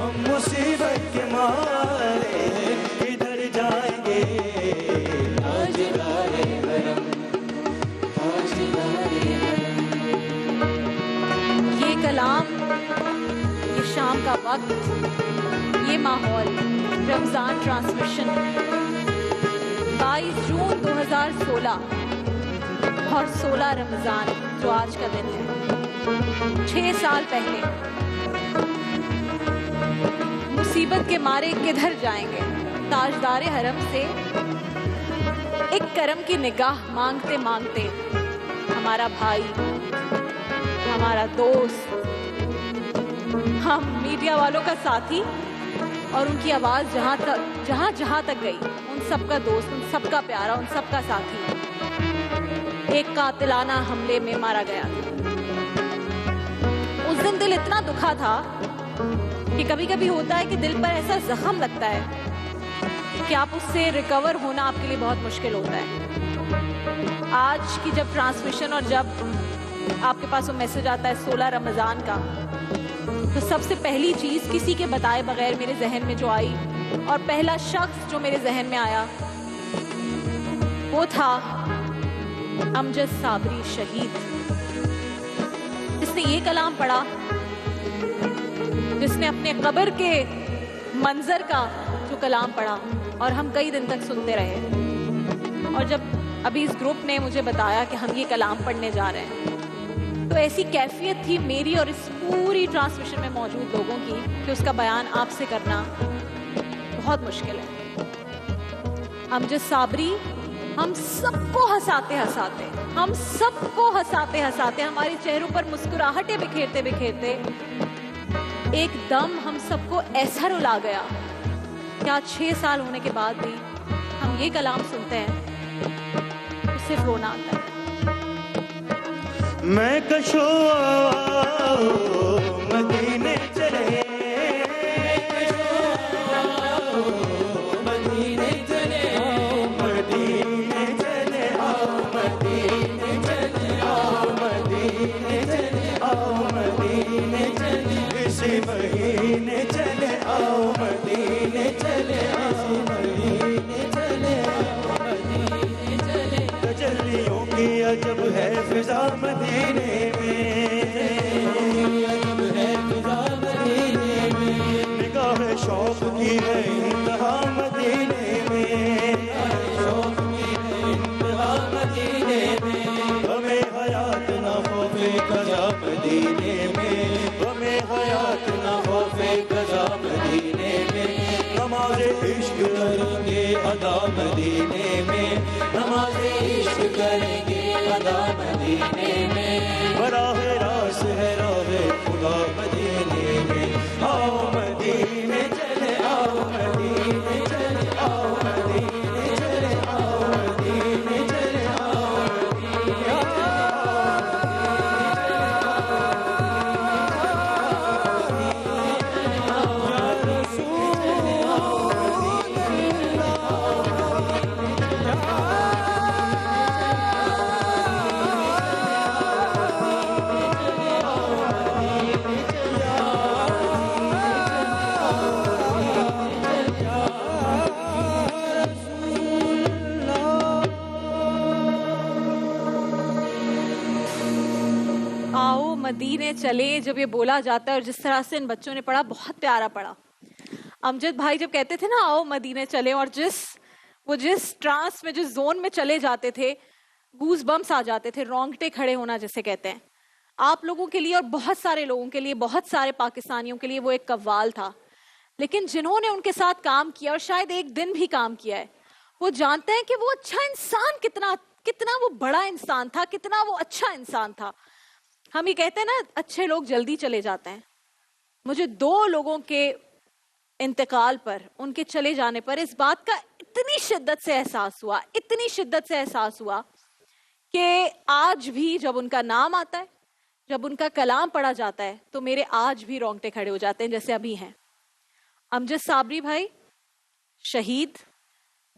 हम मुसीबत के मारे किधर जाएंगे ताजदारे हरम ये कलाम, ये शाम का वक्त, ये माहौल, रमजान ट्रांसमिशन 22 जून 2016 और 16 रमजान जो आज का दिन है। 6 साल पहले मुसीबत के मारे किधर जाएंगे ताजदारे हरम से एक करम की निगाह मांगते मांगते हमारा भाई, हमारा दोस्त, हम मीडिया वालों का साथी और उनकी आवाज जहां तक गई, उन सबका दोस्त, उन सबका प्यारा, उन सबका साथी एक कातिलाना हमले में मारा गया। उस दिन दिल इतना दुखा था कि कभी कभी होता है कि दिल पर ऐसा जख्म लगता है कि आप उससे रिकवर होना आपके लिए बहुत मुश्किल होता है। आज की जब ट्रांसमिशन और जब आपके पास वो मैसेज आता है 16 रमजान का, तो सबसे पहली चीज किसी के बताए बगैर मेरे जहन में जो आई और पहला शख्स जो मेरे जहन में आया वो था अमजद साबरी शहीद, जिसने ये कलाम पढ़ा, जिसने अपने कब्र के मंजर का जो कलाम पढ़ा और हम कई दिन तक सुनते रहे। और जब अभी इस ग्रुप ने मुझे बताया कि हम ये कलाम पढ़ने जा रहे हैं, तो ऐसी कैफियत थी मेरी और इस पूरी ट्रांसमिशन में मौजूद लोगों की कि उसका बयान आपसे करना बहुत मुश्किल है। अमजद साबरी हम सबको हंसाते हंसाते हमारे चेहरों पर मुस्कुराहटें बिखेरते बिखेरते एकदम हम सबको ऐसा रुला गया कि आज 6 साल होने के बाद भी हम ये कलाम सुनते हैं तो सिर्फ रोना आता है। मैं कशो मदीने चले मदीने चले मदीने चले आओ मदीने चले आओ मदीने चले आओ मदीने चले इसी महीने चले आओ मदीने चले इसी महीने चले आओ मदीने चले तजल्लियों की अजब है फिजा मदीने में अजब है फिजा मदीने में निगाह शौक की है इंतहा मदीने में शौक की है इंतहा मदीने कजा मदीने में, गमे हयात न खौफे कजा मदीने में, नमाज़े इश्क करेंगे अदा मदीने में, नमाज़े इश्क करेंगे अदा मदीने में, बराहे रास है राहे खुदा मदीने में। आओ मदीने चले, आओ मदीने चले, आओ मदीने चले, आओ मदीने चले, आओ मदीने चले जब ये बोला जाता है और जिस तरह से इन बच्चों ने पढ़ा, बहुत प्यारा पढ़ा। अमजद भाई जब कहते थे ना आओ मदीने चले, और जिस ट्रांस में, जिस जोन में चले जाते थे, गूज बम्स आ जाते थे, रोंगटे खड़े होना जिसे कहते हैं। आप लोगों के लिए और बहुत सारे लोगों के लिए, बहुत सारे पाकिस्तानियों के लिए वो एक कव्वाल था। लेकिन जिन्होंने उनके साथ काम किया और शायद एक दिन भी काम किया है, वो जानते हैं कि वो अच्छा इंसान कितना वो बड़ा इंसान था, कितना वो अच्छा इंसान था। हम ये कहते हैं ना अच्छे लोग जल्दी चले जाते हैं। मुझे 2 लोगों के इंतकाल पर, उनके चले जाने पर इस बात का इतनी शिद्दत से एहसास हुआ, इतनी शिद्दत से एहसास हुआ कि आज भी जब उनका नाम आता है, जब उनका कलाम पढ़ा जाता है, तो मेरे आज भी रोंगटे खड़े हो जाते हैं जैसे अभी हैं। अमजद साबरी भाई शहीद,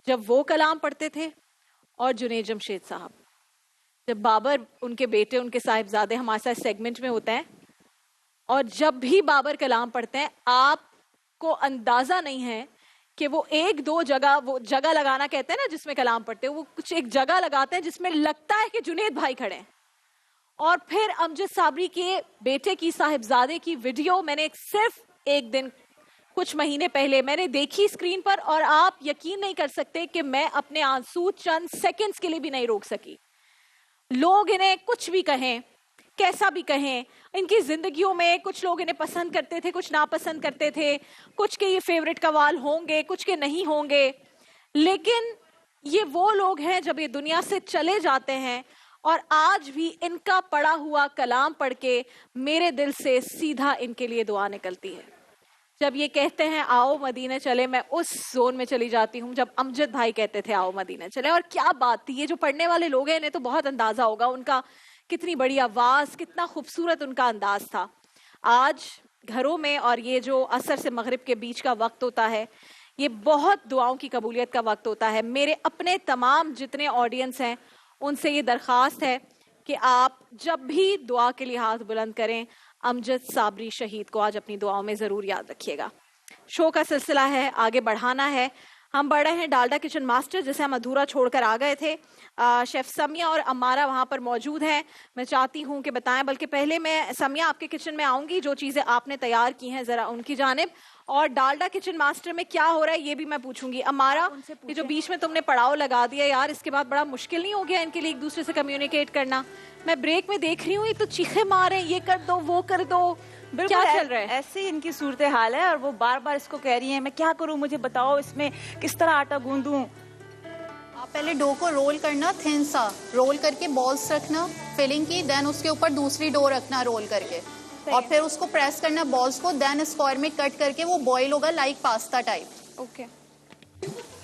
जब वो कलाम पढ़ते थे, और जुनैद जमशेद साहब, जब बाबर, उनके बेटे, उनके साहिबजादे हमारे साथ सेगमेंट में होते हैं, और जब भी बाबर कलाम पढ़ते हैं, आपको अंदाजा नहीं है कि वो 1-2 जगह, वो जगह लगाना कहते हैं ना जिसमें कलाम पढ़ते हैं, वो कुछ एक जगह लगाते हैं जिसमें लगता है कि जुनैद भाई खड़े हैं। और फिर अमजद साबरी के बेटे की, साहिबजादे की वीडियो मैंने सिर्फ एक दिन, कुछ महीने पहले मैंने देखी स्क्रीन पर, और आप यकीन नहीं कर सकते कि मैं अपने आंसू चंद सेकंड्स के लिए भी नहीं रोक सकी। लोग इन्हें कुछ भी कहें, कैसा भी कहें, इनकी जिंदगियों में कुछ लोग इन्हें पसंद करते थे, कुछ नापसंद करते थे, कुछ के ये फेवरेट कवाल होंगे, कुछ के नहीं होंगे, लेकिन ये वो लोग हैं जब ये दुनिया से चले जाते हैं, और आज भी इनका पढ़ा हुआ कलाम पढ़ के मेरे दिल से सीधा इनके लिए दुआ निकलती है। जब ये कहते हैं आओ मदीने चले, मैं उस जोन में चली जाती हूँ जब अमजद भाई कहते थे आओ मदीने चले। और क्या बात थी, ये जो पढ़ने वाले लोग हैं इन्हें तो बहुत अंदाजा होगा उनका, कितनी बड़ी आवाज, कितना खूबसूरत उनका अंदाज था। आज घरों में, और ये जो असर से मगरिब के बीच का वक्त होता है, ये बहुत दुआओं की कबूलियत का वक्त होता है। मेरे अपने तमाम जितने ऑडियंस हैं उनसे ये दरख्वास्त है कि आप जब भी दुआ के लिए हाथ बुलंद करें, अमजद साबरी शहीद को आज अपनी दुआओं में ज़रूर याद रखिएगा। शो का सिलसिला है, आगे बढ़ाना है। हम बढ़ रहे हैं डालडा किचन मास्टर, जिसे हम अधूरा छोड़कर आ गए थे। शेफ समिया और अमारा वहाँ पर मौजूद हैं। मैं चाहती हूँ कि बताएं, बल्कि पहले मैं समिया आपके किचन में आऊँगी, जो चीज़ें आपने तैयार की हैं ज़रा उनकी जानिब, और डालडा किचन मास्टर में क्या हो रहा है ये भी मैं पूछूंगी। अमारा, ये जो बीच में तुमने पड़ाव लगा दिया यार, इसके बाद बड़ा मुश्किल नहीं हो गया इनके लिए एक दूसरे से कम्युनिकेट करना? मैं ब्रेक में देख रही हूँ ये तो चीखे मार रहे हैं, ये कर दो वो कर दो, क्या चल रहा है? ऐसे ही इनकी सूरत हाल है, और वो बार बार इसको कह रही है मैं क्या करूँ, मुझे बताओ इसमें किस तरह आटा गूंदूं। आप पहले डो को रोल करना, थिन सा रोल करके बॉल्स रखना फिलिंग की, देन उसके ऊपर दूसरी डो रखना रोल करके, और फिर उसको प्रेस करना बॉल्स को, देन स्क्वायर में कट करके वो बॉईल होगा लाइक पास्ता टाइप। ओके,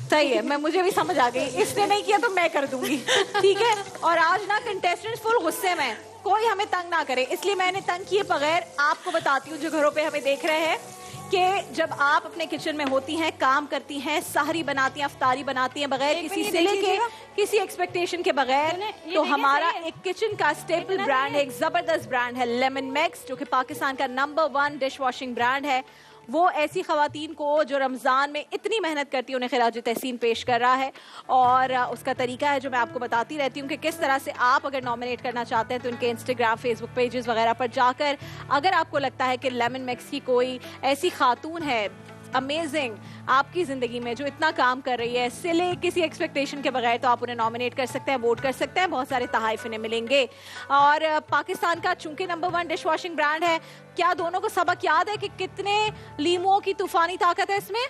सही है, मैं मुझे भी समझ आ गई। इसने नहीं किया तो मैं कर दूंगी, ठीक है। और आज ना कंटेस्टेंट्स फुल गुस्से में, कोई हमें तंग ना करे, इसलिए मैंने तंग किए बगैर आपको बताती हूँ जो घरों पे हमें देख रहे हैं, कि जब आप अपने किचन में होती हैं, काम करती हैं, सहरी बनाती हैं, अफ्तारी बनाती हैं, बगैर किसी सिले के, किसी एक्सपेक्टेशन के बगैर, तो हमारा एक किचन का स्टेपल ब्रांड है, एक जबरदस्त ब्रांड है लेमन मैक्स, जो कि पाकिस्तान का नंबर 1 डिश वॉशिंग ब्रांड है। वो ऐसी खवातीन को जो रमज़ान में इतनी मेहनत करती है उन्हें खिराज तहसीन पेश कर रहा है, और उसका तरीका है जो मैं आपको बताती रहती हूँ कि किस तरह से आप अगर नॉमिनेट करना चाहते हैं तो इनके इंस्टाग्राम, फेसबुक पेजेस वगैरह पर जाकर, अगर आपको लगता है कि लेमन मैक्स की कोई ऐसी खातून है अमेजिंग आपकी जिंदगी में जो इतना काम कर रही है, सिले किसी एक्सपेक्टेशन के बगैर, तो आप उन्हें नॉमिनेट कर सकते हैं, वोट कर सकते हैं, बहुत सारे तहाइफ इन्हें मिलेंगे। और पाकिस्तान का चूंकि नंबर 1 डिश वॉशिंग ब्रांड है, क्या दोनों को सबक याद है कि कितने लीमुओं की तूफानी ताकत है इसमें?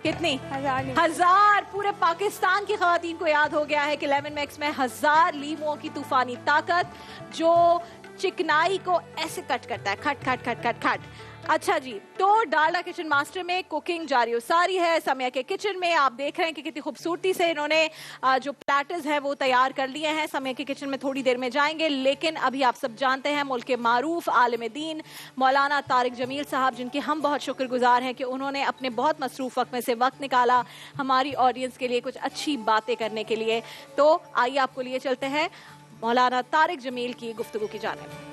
कितनी? 1000। पूरे पाकिस्तान की खवातीन को याद हो गया है कि लेमन मैक्स में 1000 लीमुओं की तूफानी ताकत, जो चिकनाई को ऐसे कट करता है, खट खट खट खट खट। अच्छा जी, तो डालडा किचन मास्टर में कुकिंग जारी सारी है। समय के किचन में आप देख रहे हैं कि कितनी खूबसूरती से इन्होंने जो प्लेटर्स हैं वो तैयार कर लिए हैं। समय के किचन में थोड़ी देर में जाएंगे, लेकिन अभी आप सब जानते हैं मुल्क के मारूफ आलिम दीन मौलाना तारिक जमील साहब, जिनके हम बहुत शुक्रगुजार हैं कि उन्होंने अपने बहुत मसरूफ वक्त में से वक्त निकाला हमारी ऑडियंस के लिए कुछ अच्छी बातें करने के लिए। तो आइए आपको लिए चलते हैं मौलाना तारिक जमील की गुफ्तगू की जानिब।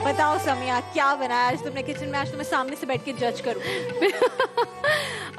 बताओ समिया, क्या बनाया आज तुमने किचन में? आज तुम्हें सामने से बैठ के जज करूं।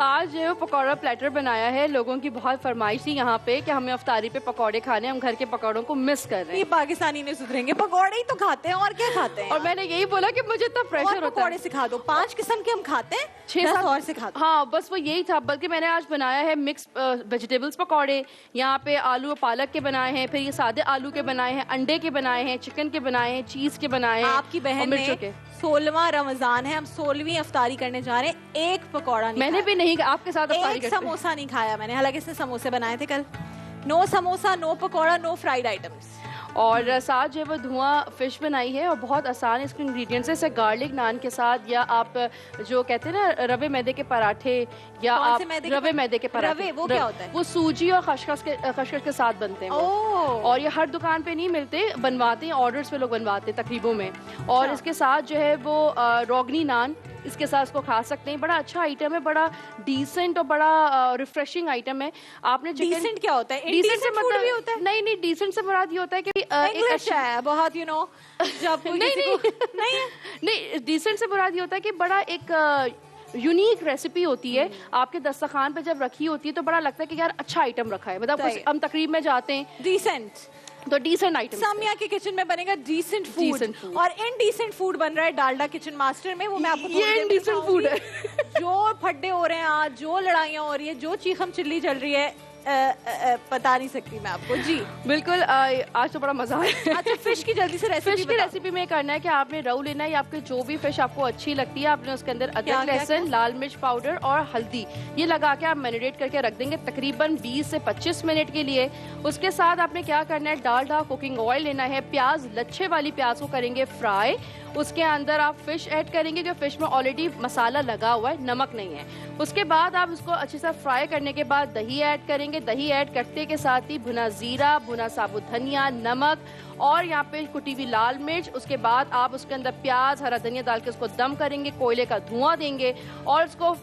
आज जो पकौड़ा प्लेटर बनाया है, लोगों की बहुत फरमाइश थी यहाँ पे कि हमें अफ्तारी पे पकौड़े खाने, हम घर के पकौड़ों को मिस कर रहे हैं। ये पाकिस्तानी नहीं सुधरेंगे, पकौड़े ही तो खाते हैं और क्या खाते हैं। और मैंने यही बोला कि मुझे इतना प्रेशर होता है। पकौड़े सिखा दो, 5 किस्म के हम खाते हैं, 6-7 और सिखा दो। हाँ, बस वो यही था। बल्कि मैंने आज बनाया है मिक्स वेजिटेबल्स पकौड़े। यहाँ पे आलू और पालक के बनाए हैं, फिर ये सादे आलू के बनाए हैं, अंडे के बनाए हैं, चिकन के बनाए हैं, चीज के बनाए हैं। आपकी बहन ने 16वां रमजान है, हम 16वीं अफ्तारी करने जा रहे हैं, एक पकौड़ा नहीं मैंने भी नहीं, आपके साथ एक समोसा नहीं खाया मैंने, हालांकि इसने समोसे बनाए थे कल। No samosa, no pakora, no fried items. और साथ जो है वो धुआं फिश बनाई है और बहुत आसान है इसके इंग्रेडिएंट्स है। गार्लिक नान के साथ, या आप जो कहते हैं ना रवे मैदे के पराठे, या आप रवे मैदे के पराठे। रवे वो क्या होता है? वो सूजी और खसखस के साथ बनते हैं और ये हर दुकान पे नहीं मिलते, बनवाते हैं, ऑर्डर्स पे लोग बनवाते हैं तकरीबों में। और इसके साथ जो है वो रोगनी नान, इसके साथ इसको खा सकते हैं। बड़ा अच्छा आइटम है, बड़ा डिसेंट और बड़ा रिफ्रेशिंग आइटम है। आपने डिसेंट क्या होता है? डिसेंट से मतलब भी होता है? नहीं, डिसेंट से मुराद ये होता है कि इंग्लिश है बहुत, जब नहीं, डिसेंट से मुराद ये होता है कि बड़ा एक यूनिक रेसिपी होती है, आपके दस्तरखान पे जब रखी होती है तो बड़ा लगता है कि यार अच्छा आइटम रखा है। मतलब हम तकरीब में जाते हैं, डिसेंट, तो डिसेंट आइटम। सामिया के किचन में बनेगा डिसेंट फूड और इनडिसेंट फूड बन रहा है डालडा किचन मास्टर में। वो मैं आपको ये इनडिसेंट फूड है। जो फड्डे हो रहे हैं आज, जो लड़ाइयाँ हो रही है, जो चीखम चिल्ली चल रही है, पता नहीं सकती मैं आपको। जी बिल्कुल, आज तो बड़ा मजा आया। अच्छा, फिश की जल्दी से रेसिपी। फिश की रेसिपी में करना है कि आपने रोहू लेना है, या आपके जो भी फिश आपको अच्छी लगती है, आपने उसके अंदर अदरक, लहसुन, लाल मिर्च पाउडर और हल्दी ये लगा के आप मैरिनेट करके रख देंगे तकरीबन 20 से 25 मिनट के लिए। उसके साथ आपने क्या करना है, डालडा कुकिंग ऑयल लेना है, प्याज, लच्छे वाली प्याज को करेंगे फ्राई। उसके अंदर आप फिश ऐड करेंगे, जो फिश में ऑलरेडी मसाला लगा हुआ है, नमक नहीं है। उसके बाद आप उसको अच्छे से फ्राई करने के बाद दही ऐड करेंगे। दही ऐड करते के साथ ही भुना जीरा, भुना साबुत धनिया, नमक और यहाँ पे कुटी हुई लाल मिर्च। उसके बाद आप उसके अंदर प्याज, हरा धनिया डाल के उसको दम करेंगे, कोयले का धुआं देंगे और उसको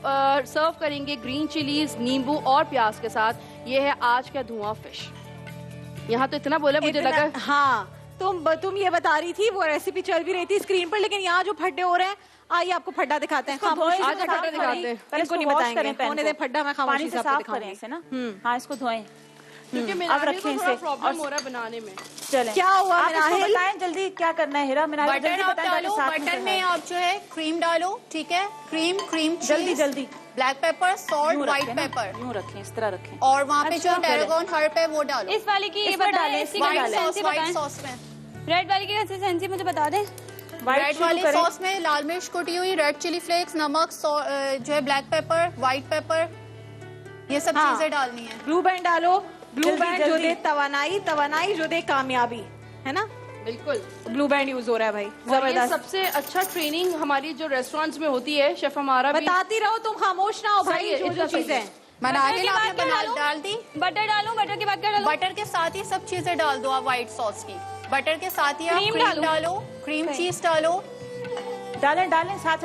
सर्व करेंगे ग्रीन चिलीज, नींबू और प्याज के साथ। ये है आज का धुआं फिश। यहाँ तो इतना बोला, मुझे लगा। हाँ, तुम ये बता रही थी, वो रेसिपी चल भी रही थी स्क्रीन पर, लेकिन यहाँ जो फड्डे हो रहे हैं, आइए आपको फड्डा दिखाते हैं। आज फड्डा दिखाते हैं, इनको नहीं बताएंगे, होने दे फड्डा, मैं खामोशी से आपको दिखाऊंगी। इसे ना, हाँ इसको धोएं, क्योंकि अब रखें इसे। प्रॉब्लम हो रहा है बनाने में। चलें, क्या हुआ? आप इसको बताएं जल्दी क्या करना है। हिरा, बटर में आप जो है क्रीम डालो, ठीक है, क्रीम जल्दी black pepper, salt, white paper, यूं रखें, इस तरह रखें। और वहाँ पे जो टैरागोन हर्ब है वो डालो। इस वाली की ये बताएं, व्हाइट सॉस में, रेड वाली की कंसिस्टेंसी मुझे बता दें। रेड वाली सॉस में लाल मिर्च कुटी हुई, रेड चिली फ्लेक्स, नमक, जो है ब्लैक पेपर, व्हाइट पेपर, ये सब चीजें डालनी है। ब्लू बैंड डालो, ब्लू बैंड जो दे तवानाई जो दे कामयाबी, है ना? बिल्कुल, ब्लू बैंड यूज हो रहा है भाई, जबरदस्त। सबसे अच्छा ट्रेनिंग हमारी जो रेस्टोरेंट्स में होती है, शेफ हमारा बताती रहो, तुम खामोश ना हो भाई। जो चीजें आपने डाल दी, बटर डालूं, बटर के बाद क्या डालूं? बटर के साथ ही सब चीजें डाल दो आप व्हाइट सॉस की। बटर के साथ ही आप क्रीम डालो, क्रीम चीज डालो, डालें साथ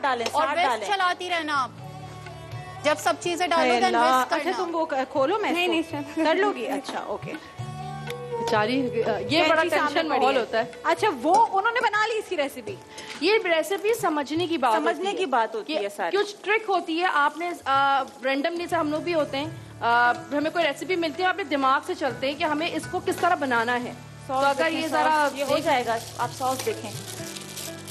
डालें और वेस्ट चलाती रहना आप। जब सब चीजें डालो देन वेस्ट करना। अच्छा, तुम वो खोलो, मैं नहीं कर लोगी? अच्छा, ओके। बेचारी ये बड़ा टेंशन माहौल होता है। अच्छा, वो उन्होंने बना ली इसकी रेसिपी। ये रेसिपी समझने की बात होती है सारी। कुछ ट्रिक होती है, आपने रेंडमली से हम लोग भी होते हैं, हमें कोई रेसिपी मिलती है, अपने दिमाग से चलते हैं कि हमें इसको किस तरह बनाना है। तो अगर ये जरा ये हो जाएगा, आप सॉस देखें,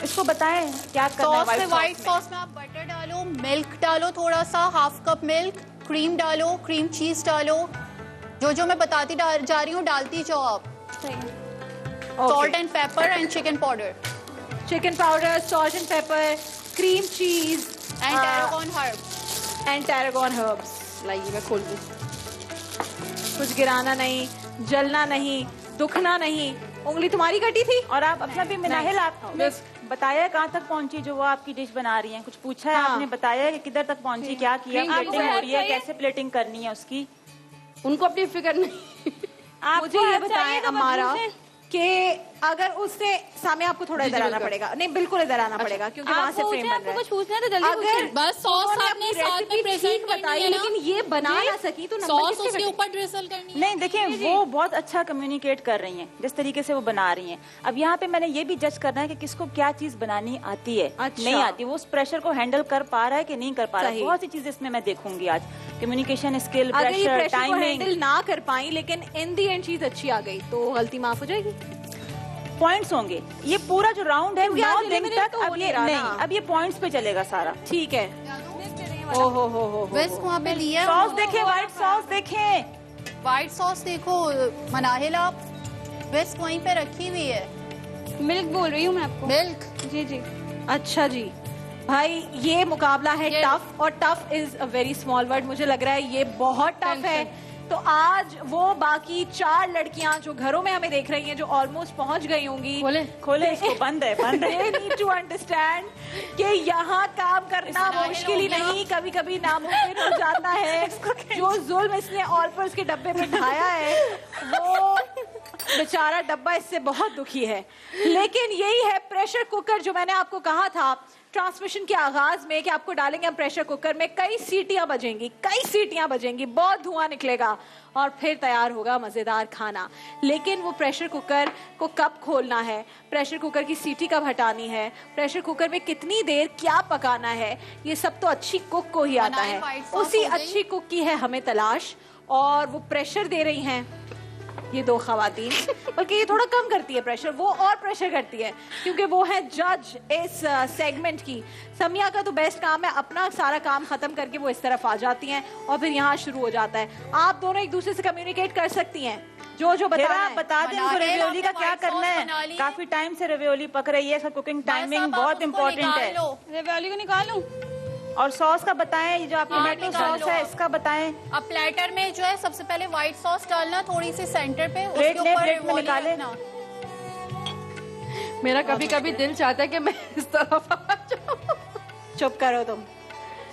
इसको बताएं क्या करना है। सॉस में व्हाइट सॉस में आप बटर डालो, मिल्क डालो, थोड़ा सा हाफ कप मिल्क, क्रीम डालो, क्रीम चीज डालो, जो मैं बताती जा रही हूँ डालती जाओ आप। Salt and pepper and chicken powder, salt and pepper, cream cheese and tarragon herbs. लाइए मैं खोल दूं। कुछ गिराना नहीं, जलना नहीं, दुखना नहीं। उंगली तुम्हारी कटी थी। और आप अपना भी मिनाहिल, आपने बताया कहाँ तक पहुंची जो वो आपकी डिश बना रही हैं? कुछ पूछा है आपने? बताया कि किधर तक पहुंची, क्या किया, प्लेटिंग हो रही है, कैसे प्लेटिंग करनी है उसकी? उनको अपनी फिक्र नहीं। मुझे ये बताएं अमारा कि अगर उससे सामने आपको थोड़ा इधर आना पड़ेगा। नहीं, बिल्कुल इधर आना पड़ेगा क्योंकि वहाँ से फ्रेम बन रहा है। कुछ पूछना है तो जल्दी अगर बस सॉस आपने साथ में प्रेजेंट बताई लेकिन ये बना ना सकी तो सॉस उसके ऊपर ड्रिजल करनी है। नहीं, देखिए वो बहुत अच्छा कम्युनिकेट कर रही हैं जिस तरीके से वो बना रही हैं। अब यहाँ पे मैंने ये भी जज करना है कि किसको क्या चीज बनानी आती है, नहीं आती, वो उस प्रेशर को हैंडल कर पा रहा है कि नहीं कर पा रहा है। बहुत सी चीजें इसमें मैं देखूंगी आज, communication skill, pressure, timing. Handle ना कर पाई लेकिन इन दी एंड चीज अच्छी आ गई तो गलती माफ हो जाएगी। पॉइंट्स होंगे। ये पूरा जो राउंड है 9 दिन तक अब ये नहीं, अब ये पॉइंट्स पे चलेगा सारा। ठीक है। ओहो हो विस्क वहाँ पे लिया। सॉस देखें, व्हाइट सॉस देखें, व्हाइट सॉस देखो मनाहिल, आप विस्क वहीं पे रखी हुई है। मिल्क बोल रही हूँ मैं आपको। मिल्क, जी जी। अच्छा जी भाई, ये मुकाबला है टफ, और tough is a very small word. मुझे लग रहा है ये बहुत टफ है। तो आज वो बाकी 4 लड़कियां जो घरों में हमें देख रही हैं, जो ऑलमोस्ट पहुंच गई होंगी, खोले इसको, बंद है। They need to understand कि यहाँ काम करना मुश्किल ही नहीं, कभी कभी नामुमकिन हो जाता है। जो जुल्म इसने ऑलपर्स के डब्बे में ढाया है, वो बेचारा डब्बा इससे बहुत दुखी है। लेकिन यही है प्रेशर कुकर, जो मैंने आपको कहा था ट्रांसमिशन के आगाज में कि आपको डालेंगे हम प्रेशर कुकर में, कई सीटियां बजेंगी, बहुत धुआं निकलेगा और फिर तैयार होगा मजेदार खाना। लेकिन वो प्रेशर कुकर को कब खोलना है, प्रेशर कुकर की सीटी कब हटानी है, प्रेशर कुकर में कितनी देर क्या पकाना है, ये सब तो अच्छी कुक को ही आता है। उसी अच्छी कुक की है हमें तलाश, और वो प्रेशर दे रही हैं ये 2 खवातीन। बल्कि ये थोड़ा कम करती है प्रेशर, वो और प्रेशर करती है क्योंकि वो है जज इस सेगमेंट की। समिया का तो बेस्ट काम है, अपना सारा काम खत्म करके वो इस तरफ आ जाती हैं और फिर यहाँ शुरू हो जाता है। आप दोनों एक दूसरे से कम्युनिकेट कर सकती हैं, जो बता दें उनको रेवियोली का क्या करना है। काफी टाइम से रेवियोली पक रही है, कुकिंग टाइमिंग बहुत इम्पोर्टेंट है। रेवियोली को निकालूं और सॉस का बताएं, जो आपकी टोमेटो सॉस है इसका बताएं। अब प्लेटर में जो है सबसे पहले व्हाइट सॉस डालना थोड़ी सी सेंटर पे, उसके ऊपर निकाले ना। मेरा कभी कभी दिल चाहता है कि मैं इस तरफ आ जाऊं। चुप करो तुम।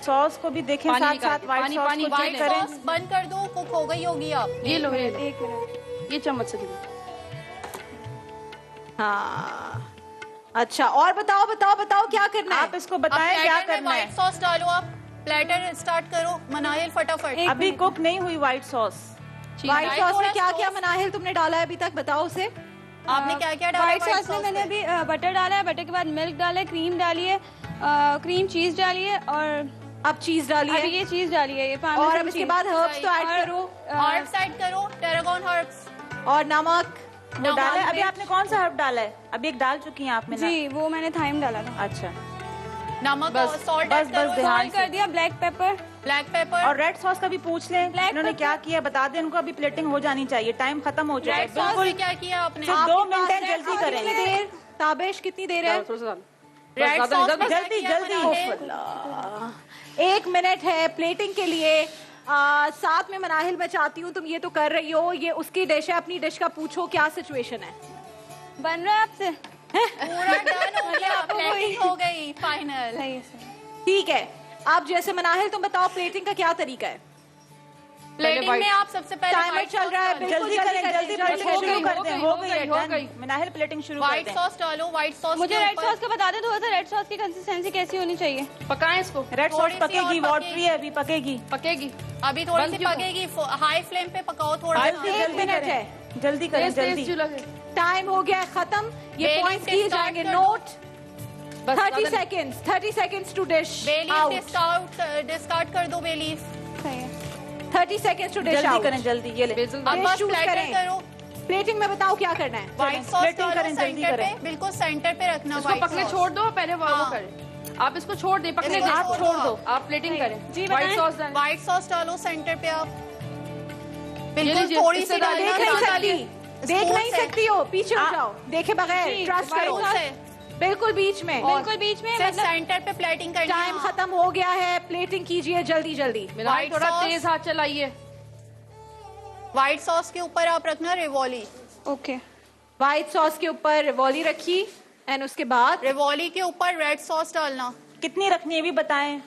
सॉस को भी देखें साथ साथ, व्हाइट सॉस बंद कर दो, कुक हो गई होगी। आप ये लो, 1 मिनट, ये चम्मच से हाँ। अच्छा, और बताओ क्या करना है? आप इसको बताएं क्या करना है। व्हाइट सॉस डालो, आप प्लेटर स्टार्ट करो मनाहिल फटाफट। अभी कुक नहीं हुई व्हाइट सॉस। व्हाइट सॉस में क्या क्या मनाहिल तुमने डाला है अभी तक, बताओ उसे। आपने क्या क्या डाला? व्हाइट सॉस में मैंने अभी बटर डाला है, बटर के बाद मिल्क डाला है, क्रीम डाली है, क्रीम चीज डाली है, और अब चीज डाली है, ये चीज डाली है, ये और अब इसके बाद हर्ब्स तो ऐड करो, हर्ब्स ऐड करो, टैरागोन हर्ब्स और नमक वो डाला है। अभी आपने कौन सा हर्ब डाला है? अभी एक डाल चुकी हैं आपने ना? जी, वो मैंने थाइम डाला था। अच्छा, नमक और सॉल्ट ध्यान कर दिया, ब्लैक पेपर और रेड सॉस का भी पूछ लें इन्होंने क्या किया, बता दें उनको। अभी प्लेटिंग हो जानी चाहिए, टाइम खत्म हो जाए। बिल्कुल क्या किया आपने? 2 मिनट है, जल्दी करें। ताबेश कितनी देर है? जल्दी 1 मिनट है प्लेटिंग के लिए। साथ में मनाहिल, मैं चाहती हूँ तुम ये तो कर रही हो, ये उसकी डिश है, अपनी डिश का पूछो क्या सिचुएशन है। बन रहा है आपसे? पूरा डन हो गया, प्लेटिंग हो गई फाइनल। ठीक है, आप जैसे मनाहिल तुम बताओ प्लेटिंग का क्या तरीका है? प्लेटिंग में आप सबसे पहले टाइमर चल रहा है, जल्दी प्लेटिंग शुरू कर दें। हो गई मनाहिल, प्लेटिंग शुरू कर दें। व्हाइट सॉस डालो, व्हाइट सॉस। मुझे रेड सॉस का बता दे थोड़ा सा, रेड सॉस की कंसिस्टेंसी कैसी होनी चाहिए? पकाएं इसको। रेड सॉस पकेगी, वाटरी है, अभी पकेगी। अभी थोड़ी सी पकेगी, हाई फ्लेम पे पकाओ थोड़ा। 1 मिनट है, जल्दी करें, जल्दी। टाइम हो गया है खत्म। ये पॉइंट्स किए जाएंगे note. 30 seconds, 30 seconds to dish out. Discard कर दो बेलीज। 30 seconds to dish out. जल्दी करें, जल्दी। ये ले। अब बस प्लेटिंग करो। प्लेटिंग में बताओ क्या करना है। व्हाइट सॉस डालो सेंटर पे, बिल्कुल सेंटर पे रखना। इसको पकने छोड़ दो, पहले वो करें। आप इसको छोड़ दें, पकने दें, आप छोड़ दो, आप प्लेटिंग करें। जी, व्हाइट सॉस डालो सेंटर पे आप। बिल्कुल थोड़ी सी देख नहीं सकती हो, पीछे हो जाओ, देखे बगैर ट्रस्ट करो। बिल्कुल बीच में, बिल्कुल बीच में, मतलब सेंटर पे प्लेटिंग करनी। टाइम खत्म हो गया है, प्लेटिंग कीजिए जल्दी जल्दी। थोड़ा तेज हाथ चलाइए। व्हाइट सॉस के ऊपर आप रखना रिवोली। ओके, व्हाइट सॉस के ऊपर रिवोली रखी एंड उसके बाद रिवोली के ऊपर रेड सॉस डालना। कितनी रखनी है भी बताएं,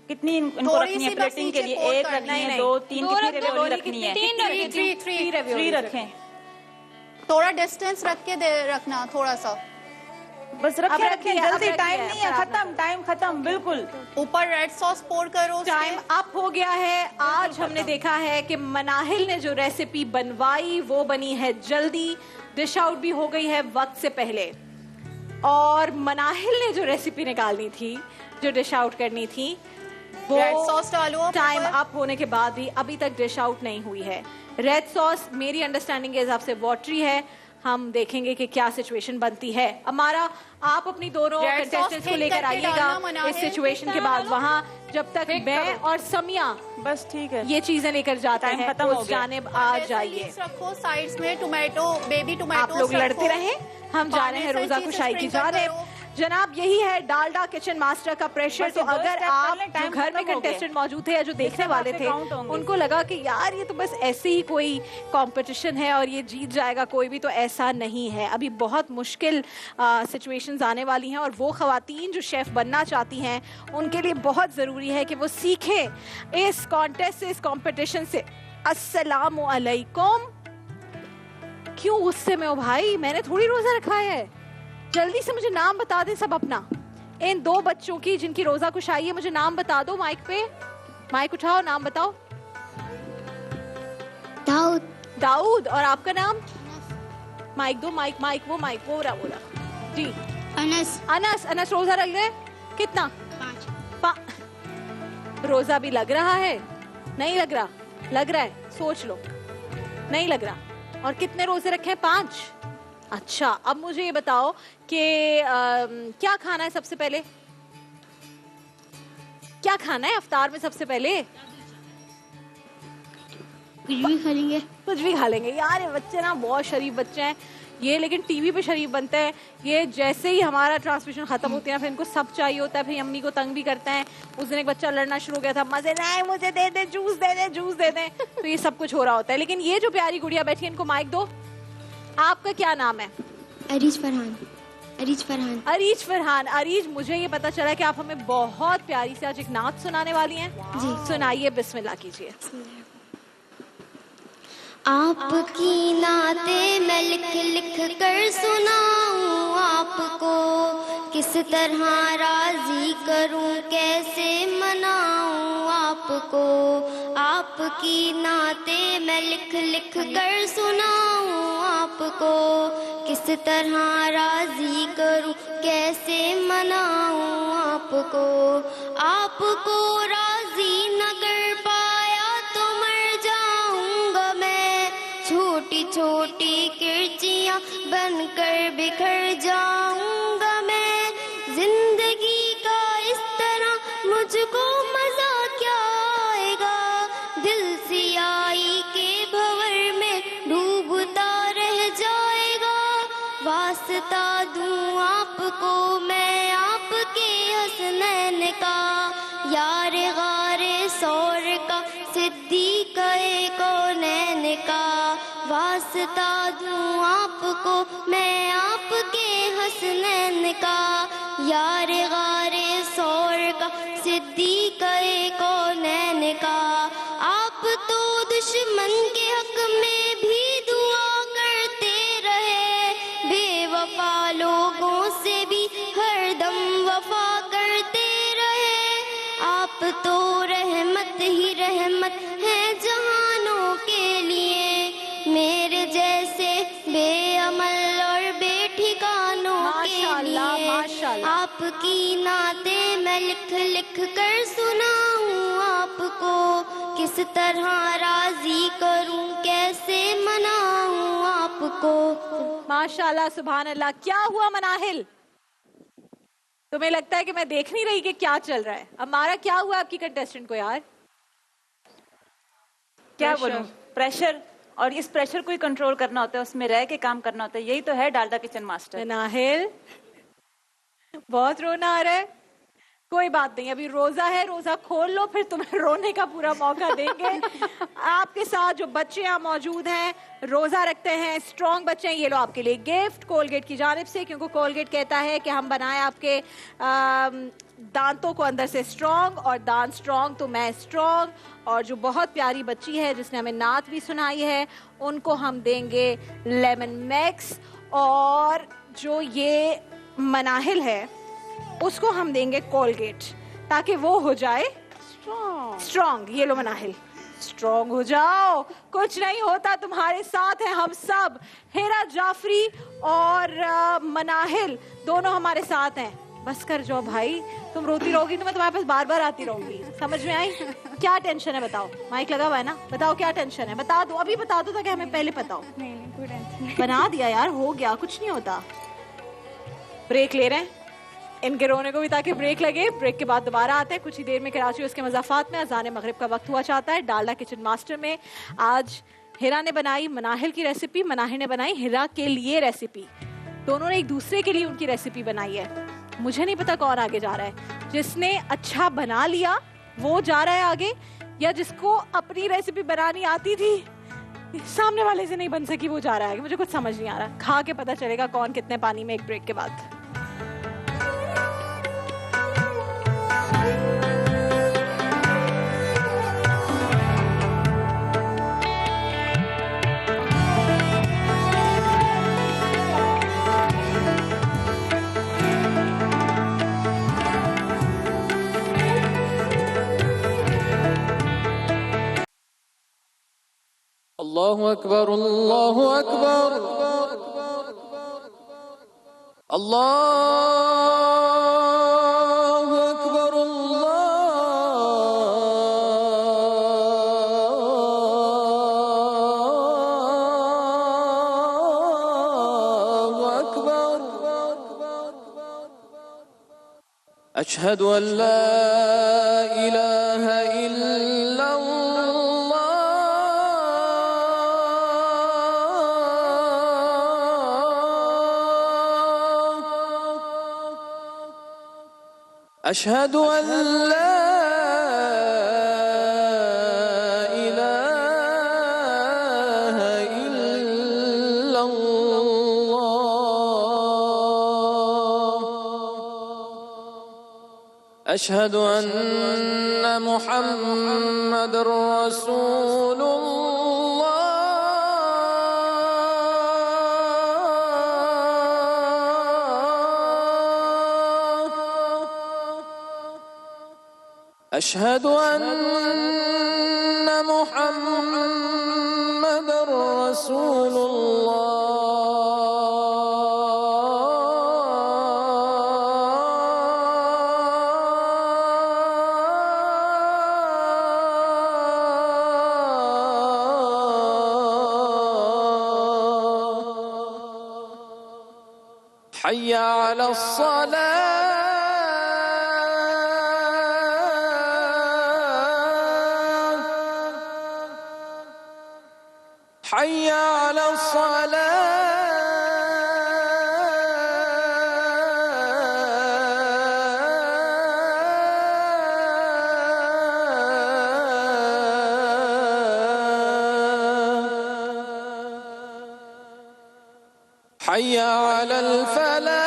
कितनी इनको रखनी है प्लेटिंग के लिए? एक रखनी है, 2, 3, कितनी रिवोली रखनी है? 3 रखें। थोड़ा डिस्टेंस रख के रखना, थोड़ा सा बस रखें जल्दी, टाइम नहीं है, खत्म, टाइम खत्म, बिल्कुल। ऊपर रेड सॉस पोर करो। टाइम अप हो गया है। आज हमने देखा है कि मनाहिल ने जो रेसिपी बनवाई वो बनी है जल्दी, डिश आउट भी हो गई है वक्त से पहले। और मनाहिल ने जो रेसिपी निकालनी थी, जो डिश आउट करनी थी, वो रेड सॉस डालो। टाइम अप होने के बाद भी अभी तक डिश आउट नहीं हुई है। रेड सॉस मेरी अंडरस्टैंडिंग के हिसाब से वाटरी है। हम देखेंगे कि क्या सिचुएशन बनती है। हमारा आप अपनी दोनों कंटेस्टेंट्स को लेकर आइएगा इस सिचुएशन के बाद वहाँ, जब तक मैं और समिया बस ठीक है ये चीजें लेकर जाते हैं उस जानिब आ जाइए। रखो साइड्स में टोमेटो, बेबी टोमेटो। आप लोग लड़ते रहे, हम जा रहे हैं रोजा कुशाई की जानिब। जनाब यही है डालडा किचन मास्टर का प्रेशर। तो अगर आप जो घर में कंटेस्टेंट मौजूद थे या जो देखने वाले थे उनको लगा कि यार ये तो बस ऐसे ही कोई कंपटीशन है और ये जीत जाएगा कोई भी, तो ऐसा नहीं है। अभी बहुत मुश्किल सिचुएशंस आने वाली हैं और वो खवातीन जो शेफ बनना चाहती हैं उनके लिए बहुत ज़रूरी है कि वो सीखें इस कॉन्टेस्ट से, इस कॉम्पिटिशन से। अस्सलामु अलैकुम। क्यों गुस्से में हो भाई? मैंने थोड़ी रोज़ा रखा है। जल्दी से मुझे नाम बता दे सब अपना। इन 2 बच्चों की जिनकी रोजा कुशाई है, मुझे नाम बता दो। माइक पे माइक उठाओ, नाम बताओ। दाऊद। दाऊद। और आपका नाम? माइक दो, माइक वो बोला जी। अनस। अनस। अनस रोजा रख गए? कितना? 5। रोजा भी लग रहा है? नहीं लग रहा? लग रहा है? सोच लो। नहीं लग रहा। और कितने रोजे रखे हैं? 5। अच्छा, अब मुझे ये बताओ कि क्या खाना है सबसे पहले? क्या खाना है अफ्तार में सबसे पहले? कुछ भी खा लेंगे। कुछ भी खा लेंगे। यार ये बच्चे ना बहुत शरीफ बच्चे हैं ये, लेकिन टीवी पे शरीफ बनते हैं ये। जैसे ही हमारा ट्रांसमिशन खत्म होती है फिर इनको सब चाहिए होता है, फिर अम्मी को तंग भी करते हैं। उस दिन एक बच्चा लड़ना शुरू हो गया था, मजे नहीं मुझे दे दे, जूस दे दे, जूस दे दे। तो ये सब कुछ हो रहा होता है। लेकिन ये जो प्यारी गुड़िया बैठी है, इनको माइक दो। आपका क्या नाम है? अरीज फरहान। अरीज फरहान। अरीज फरहान। अरीज, मुझे ये पता चला कि आप हमें बहुत प्यारी से आज एक नात सुनाने वाली हैं। जी सुनाइए, बिस्मिल्लाह कीजिए। आपकी नाते मैं लिख लिख कर सुनाऊं आपको, किस तरह राजी करूं, कैसे मनाऊं आपको। आपकी नाते मैं लिख लिख कर सुनाऊं आपको, किस तरह राजी करूं, कैसे मनाऊं आपको। आपको राजी न कर पाया तो मर जाऊंगा मैं, छोटी छोटी किरचियां बनकर बिखर जाऊंगा मैं। जिंदगी का इस तरह मुझको मजा क्या आएगा, दिल सियाही के भंवर में डूबता रह जाएगा। वास्ता दूं आपको मैं आपके हसनैन का, यार गारे सौर का, सिद्दीक़ कौनैन का। वास्ता दूं आपको मैं आपके हसनैन का, यार गारे सौर का, सिद्दीक़ कौनैन का। आप तो दुश्मन के हक में भी दुआ करते रहे, बेवफा लोगों से भी हरदम वफा करते रहे। आप तो रहमत ही रहमत है जहानों के लिए, मेरे जैसे नाते मैं लिख लिख कर सुनाऊं आपको, किस तरह राजी करूं, कैसे मनाऊं आपको। माशाल्लाह, सुभान अल्लाह। क्या हुआ मनाहिल, तुम्हें लगता है कि मैं देख नहीं रही कि क्या चल रहा है? हमारा क्या हुआ आपकी कंटेस्टेंट को यार? क्या बोलूं, प्रेशर, और इस प्रेशर को ही कंट्रोल करना होता है, उसमें रह के काम करना होता है, यही तो है डालडा किचन मास्टर। नाहिल, बहुत रोना आ रहा है। कोई बात नहीं, अभी रोजा है, रोजा खोल लो, फिर तुम्हें रोने का पूरा मौका देंगे। आपके साथ जो बच्चे यहाँ मौजूद हैं, रोजा रखते हैं, स्ट्रॉन्ग बच्चे हैं, ये लो आपके लिए गिफ्ट कोलगेट की जानिब से, क्योंकि कोलगेट कहता है कि हम बनाए आपके दांतों को अंदर से स्ट्रॉन्ग, और दांत स्ट्रॉन्ग तो मैं स्ट्रॉन्ग। और जो बहुत प्यारी बच्ची है जिसने हमें नात भी सुनाई है, उनको हम देंगे लेमन मैक्स, और जो ये मनाहिल है उसको हम देंगे कोलगेट, ताकि वो हो जाए स्ट्रॉन्ग। ये लो मनाहिल, स्ट्रॉन्ग हो जाओ, कुछ नहीं होता, तुम्हारे साथ है हम सब। हिरा जाफरी और मनाहिल दोनों हमारे साथ हैं। बस कर जाओ भाई, तुम रोती रहोगी तो मैं तुम्हारे पास बार बार आती रहूंगी। समझ में आई? क्या टेंशन है बताओ? माइक लगा हुआ है ना, बताओ क्या टेंशन है, बता दो, अभी बता दो ताकि हमें पहले पता हो। नहीं कोई टेंशन नहीं। बना दिया यार, हो गया, कुछ नहीं होता। ब्रेक ले रहे हैं इनके रोने को भी, ताकि ब्रेक लगे। ब्रेक के बाद दोबारा आते हैं कुछ ही देर में। कराची उसके मज़ाफ़ात में अज़ान मगरिब का वक्त हुआ चाहता है। डालडा किचन मास्टर में आज हिरा ने बनाई मनाहिल की रेसिपी, मनाहिल ने बनाई हिरा के लिए रेसिपी। दोनों ने एक दूसरे के लिए उनकी रेसिपी बनाई है। मुझे नहीं पता कौन आगे जा रहा है। जिसने अच्छा बना लिया वो जा रहा है आगे, या जिसको अपनी रेसिपी बनानी आती थी सामने वाले से नहीं बन सकी वो जा रहा है। मुझे कुछ समझ नहीं आ रहा। खा के पता चलेगा कौन कितने पानी में, एक ब्रेक के बाद। अल्लाहु अकबर, अल्लाहु अकबर, अल्लाहु अकबर, अल्लाहु अकबर। अशहदु अन ला इलाहा इल्लल्लाह, अशहदु अन ला इलाहा इल्लल्लाह, अशहदु अन्न मुहम्मदर रसूलुल्लाह, अशहदु अन्न मुहम्मदर रसूलुल्लाह। हय्या अलस सलाह, हय्या अलस सलाह, हय्या अलल फलाह,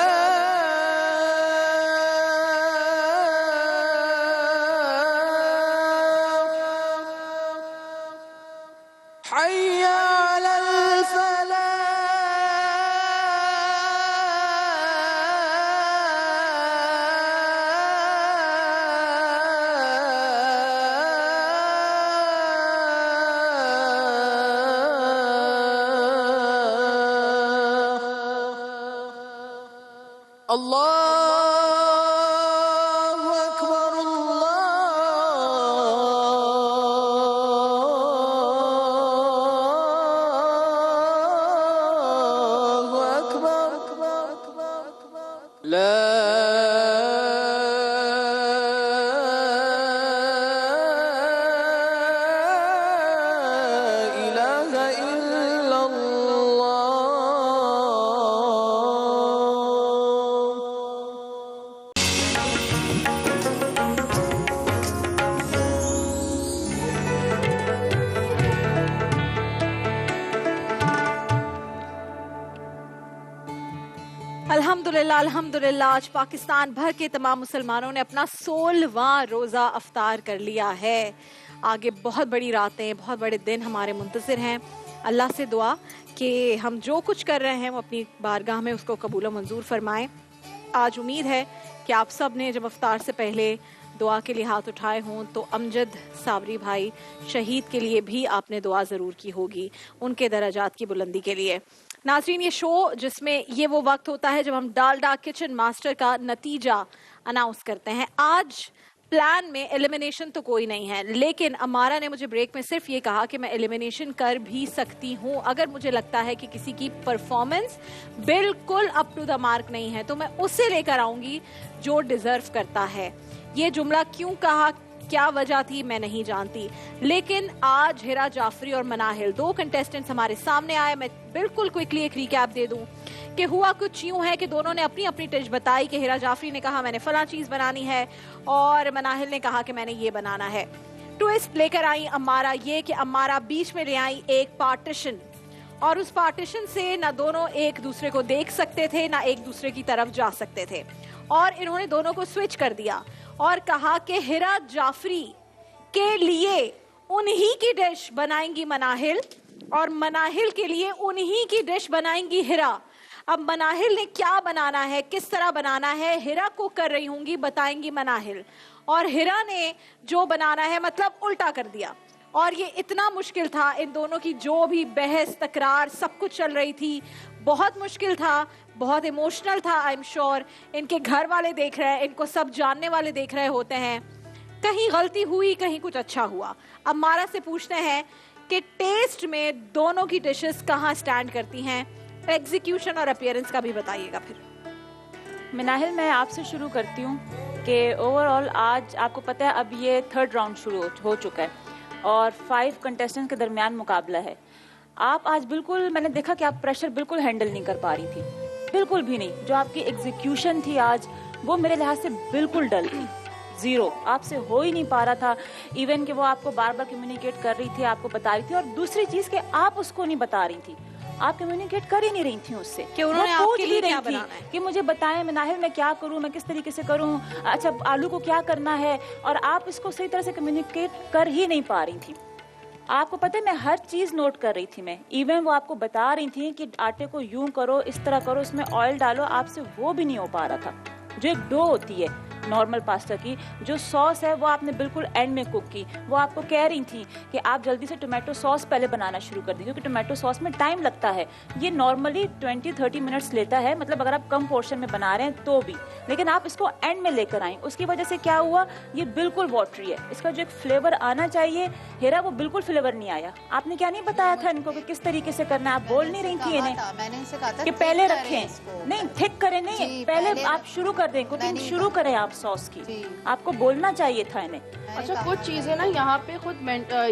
हय्या अल्लाह अल्हम्दुलिल्लाह अल्हम्दुलिल्लाह आज पाकिस्तान भर के तमाम मुसलमानों ने अपना 16वां रोज़ा अफ्तार कर लिया है। आगे बहुत बड़ी रातें, बहुत बड़े दिन हमारे मुंतज़िर हैं। अल्लाह से दुआ कि हम जो कुछ कर रहे हैं वो अपनी बारगाह में उसको कबूल और मंजूर फरमाएं। आज उम्मीद है कि आप सब ने जब अफ्तार से पहले दुआ के लिए हाथ उठाए हों तो अमजद साबरी भाई शहीद के लिए भी आपने दुआ ज़रूर की होगी, उनके दराजात की बुलंदी के लिए। नाज़रीन, ये शो जिसमें ये वो वक्त होता है जब हम डालडा किचन मास्टर का नतीजा अनाउंस करते हैं। आज प्लान में एलिमिनेशन तो कोई नहीं है, लेकिन अमारा ने मुझे ब्रेक में सिर्फ ये कहा कि मैं एलिमिनेशन कर भी सकती हूँ अगर मुझे लगता है कि किसी की परफॉर्मेंस बिल्कुल अप टू द मार्क नहीं है, तो मैं उसे लेकर आऊँगी जो डिजर्व करता है। ये जुमला क्यों कहा, क्या वजह थी, मैं नहीं जानती, लेकिन आज हिरा जाफरी और मनाहिल 2 कंटेस्टेंट्स हमारे सामने आए। मैं बिल्कुल क्विकली एक रिकैप दे दूं कि हुआ कुछ यूं है कि दोनों ने अपनी अपनी डिश बताई कि हिरा जाफरी ने कहा मैंने फला चीज बनानी है और मनाहिल ने कहा कि मैंने ये बनाना है। ट्विस्ट लेकर आई अमारा ये कि अमारा बीच में ले आई एक पार्टीशन, और उस पार्टीशन से ना दोनों एक दूसरे को देख सकते थे ना एक दूसरे की तरफ जा सकते थे, और इन्होंने दोनों को स्विच कर दिया और कहा कि हिरा जाफरी के लिए उन्हीं की डिश बनाएंगी मनाहिल और मनाहिल के लिए उन्हीं की डिश बनाएंगी हिरा। अब मनाहिल ने क्या बनाना है, किस तरह बनाना है, हिरा को कर रही होंगी, बताएंगी मनाहिल, और हिरा ने जो बनाना है मतलब उल्टा कर दिया। और ये इतना मुश्किल था, इन दोनों की जो भी बहस तकरार सब कुछ चल रही थी, बहुत मुश्किल था, बहुत इमोशनल था। आई एम श्योर इनके घर वाले देख रहे हैं, इनको सब जानने वाले देख रहे होते हैं। कहीं गलती हुई, कहीं कुछ अच्छा हुआ। अब मारा से पूछते हैं कि टेस्ट में दोनों की डिशेस कहाँ स्टैंड करती हैं, एग्जीक्यूशन और अपीयरेंस का भी बताइएगा। फिर मनाहिल, मैं आपसे शुरू करती हूँ कि ओवरऑल आज आपको पता है अब ये 3rd राउंड शुरू हो चुका है और 5 कंटेस्टेंट के दरमियान मुकाबला है। आप आज बिल्कुल, मैंने देखा कि आप प्रेशर बिल्कुल हैंडल नहीं कर पा रही थी, बिल्कुल भी नहीं। जो आपकी एग्जीक्यूशन थी आज वो मेरे लिहाज से बिल्कुल डल थी, 0, आपसे हो ही नहीं पा रहा था। इवन कि वो आपको बार बार कम्युनिकेट कर रही थी, आपको बता रही थी, और दूसरी चीज कि आप उसको नहीं बता रही थी, आप कम्युनिकेट कर ही नहीं रही थी उससे कि उन्होंने आपके लिए क्या बनाना है, कि मुझे बताएं मनाहिल मैं क्या करूं, मैं किस तरीके से करूं, अच्छा आलू को क्या करना है, और आप इसको सही तरह से कम्युनिकेट कर ही नहीं पा रही थी। आपको पता है मैं हर चीज नोट कर रही थी, मैं इवन वो आपको बता रही थी कि आटे को यूं करो, इस तरह करो, इसमें ऑयल डालो, आपसे वो भी नहीं हो पा रहा था। जो एक डो होती है नॉर्मल पास्ता की, जो सॉस है वो आपने बिल्कुल एंड में कुक की। वो आपको कह रही थी कि आप जल्दी से टोमेटो सॉस पहले बनाना शुरू कर दी, क्योंकि टोमेटो सॉस में टाइम लगता है, ये नॉर्मली 20-30 मिनट्स लेता है, मतलब अगर आप कम पोर्शन में बना रहे हैं तो भी, लेकिन आप इसको एंड में लेकर आई। उसकी वजह से क्या हुआ, ये बिल्कुल वाटरी है, इसका जो एक फ्लेवर आना चाहिए हेरा वो बिल्कुल फ्लेवर नहीं आया। आपने क्या नहीं बताया था इनको कि किस तरीके से करना है, आप बोल नहीं रही थी इन्हें कि पहले रखें, नहीं थिक करें, नहीं पहले आप शुरू कर दें, कुकिंग शुरू करें आप सॉस की, आपको बोलना चाहिए था इन्हें। अच्छा, कुछ चीज़ें ना यहाँ पे खुद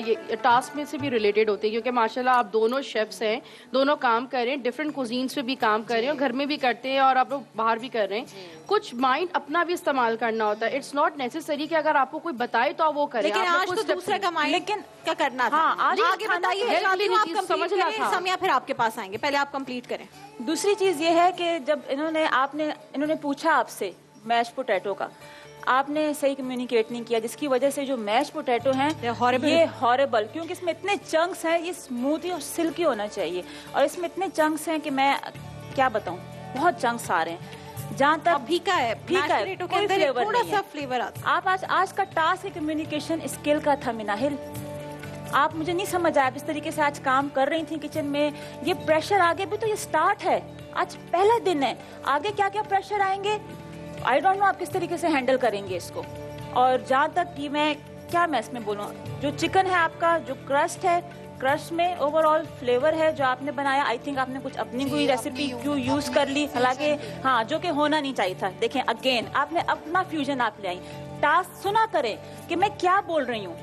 ये टास्क में से भी रिलेटेड होती है, क्योंकि माशाल्लाह आप दोनों शेफ्स हैं, दोनों काम कर रहे हैं, डिफरेंट कुजीन्स पे भी काम कर रहे हैं, और घर में भी करते हैं और आप लोग बाहर भी कर रहे हैं। कुछ माइंड अपना भी इस्तेमाल करना होता है, इट्स नॉट नेसेसरी कि अगर आपको कोई बताए तो आप वो करें। लेकिन आज तो दूसरे का माइंड लेकिन क्या करना था, आज आगे बताइए, समझ रहा था। समिया फिर आपके पास आएंगे, पहले आप कंप्लीट करें। दूसरी चीज ये है कि जब इन्होंने पूछा आपसे मैश पोटैटो का, आपने सही कम्युनिकेट नहीं किया, जिसकी वजह से जो मैश पोटैटो हैं ये हॉरिबल, क्योंकि इसमें इतने चंक्स हैं, ये स्मूथी और सिल्की होना चाहिए, और इसमें इतने चंक्स हैं कि मैं क्या बताऊं, बहुत चंक्स आ रहे हैं। जहाँ तक फीका है, कोई फ्लेवर थोड़ा सा फ्लेवर आता। आप आज का टास्क कम्युनिकेशन स्किल का था मनाहिल, आप मुझे नहीं समझ आया, इस तरीके से आज काम कर रही थी किचन में। ये प्रेशर आगे भी तो ये स्टार्ट है, आज पहला दिन है, आगे क्या क्या प्रेशर आएंगे आई डोंट नो, आप किस तरीके से हैंडल करेंगे इसको। और जहाँ तक कि मैं इसमें बोलूँ, जो चिकन है आपका, जो क्रस्ट है, क्रस्ट में ओवरऑल फ्लेवर है जो आपने बनाया, आई थिंक आपने कुछ अपनी कोई रेसिपी क्यों यूज कर ली, हालांकि हाँ जो कि होना नहीं चाहिए था। देखें अगेन आपने अपना फ्यूजन आप ले आई। टास्क सुना करें कि मैं क्या बोल रही हूँ,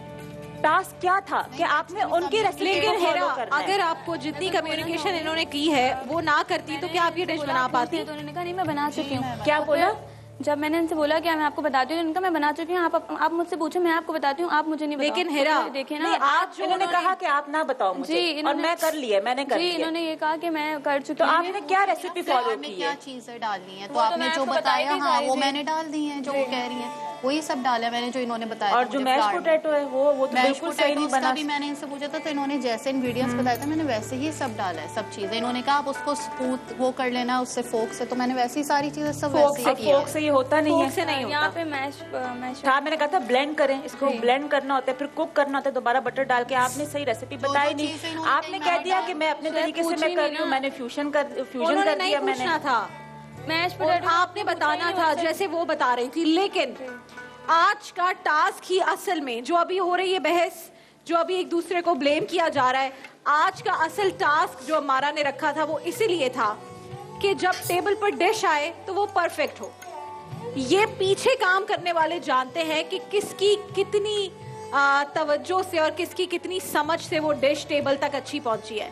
टास्क क्या था कि आपने उनकी रेसिपी को फॉलो करना है। अगर आपको जितनी कम्युनिकेशन इन्होंने की है वो ना करती तो क्या आप ये डिश बना पाती? तो उन्होंने कहा नहीं मैं बना चुकी हूँ। क्या बोला? जब मैंने इनसे बोला कि मैं आपको बताती हूँ, इनका मैं बना चुकी हूँ, आप मुझसे पूछो, मैं आपको बताती हूँ, आप मुझे नहीं बताओ। लेकिन हिरा देखे ना, आज इन्होंने कहा कि आप ना बताओ मुझे, जी, और मैं कर लिया, मैंने कर लिया। इन्होंने ये कहा कि मैं कर चुकी हूँ। तो आपने क्या रेसिपी फॉलो की है? क्या चीजें डालनी है? तो आपने जो बताया, हाँ वो मैंने डाल दी है, जो वो कह रही है वही सब डाला मैंने, जो इन्होंने बताया। और जो मैश पोटैटो है वो तो बिल्कुल सही नहीं बना। भी मैंने इनसे पूछा था तो इन्होंने जैसे इंग्रेडिएंट्स बताया था मैंने वैसे ही सब डाला है, सब चीजें। इन्होंने कहा आप उसको स्पून वो कर लेना उससे, फोक से, तो मैंने वैसी सारी चीजें सब वैसे ही की है। फोक से ये होता नहीं है, से नहीं होता। यहाँ पे मैश था, मैंने कहा था ब्लेंड करें, इसको ब्लेंड करना होता है, फिर कुक करना होता है, दोबारा बटर डाल के। आपने सही रेसिपी बताई नहीं, आपने कह दिया कि मैं अपने तरीके से मैं कर रही हूँ, मैंने फ्यूजन कर दिया। मैंने था मैश पोटैटो आपने बताना था जैसे वो बता रही थी। लेकिन आज का टास्क ही असल में जो अभी हो रही है बहस, जो अभी एक दूसरे को ब्लेम किया जा रहा है, आज का असल टास्क जो अमारा ने रखा था वो इसीलिए था कि जब टेबल पर डिश आए तो वो परफेक्ट हो। ये पीछे काम करने वाले जानते हैं कि किसकी कितनी तवज्जो से और किसकी कितनी समझ से वो डिश टेबल तक अच्छी पहुंची है।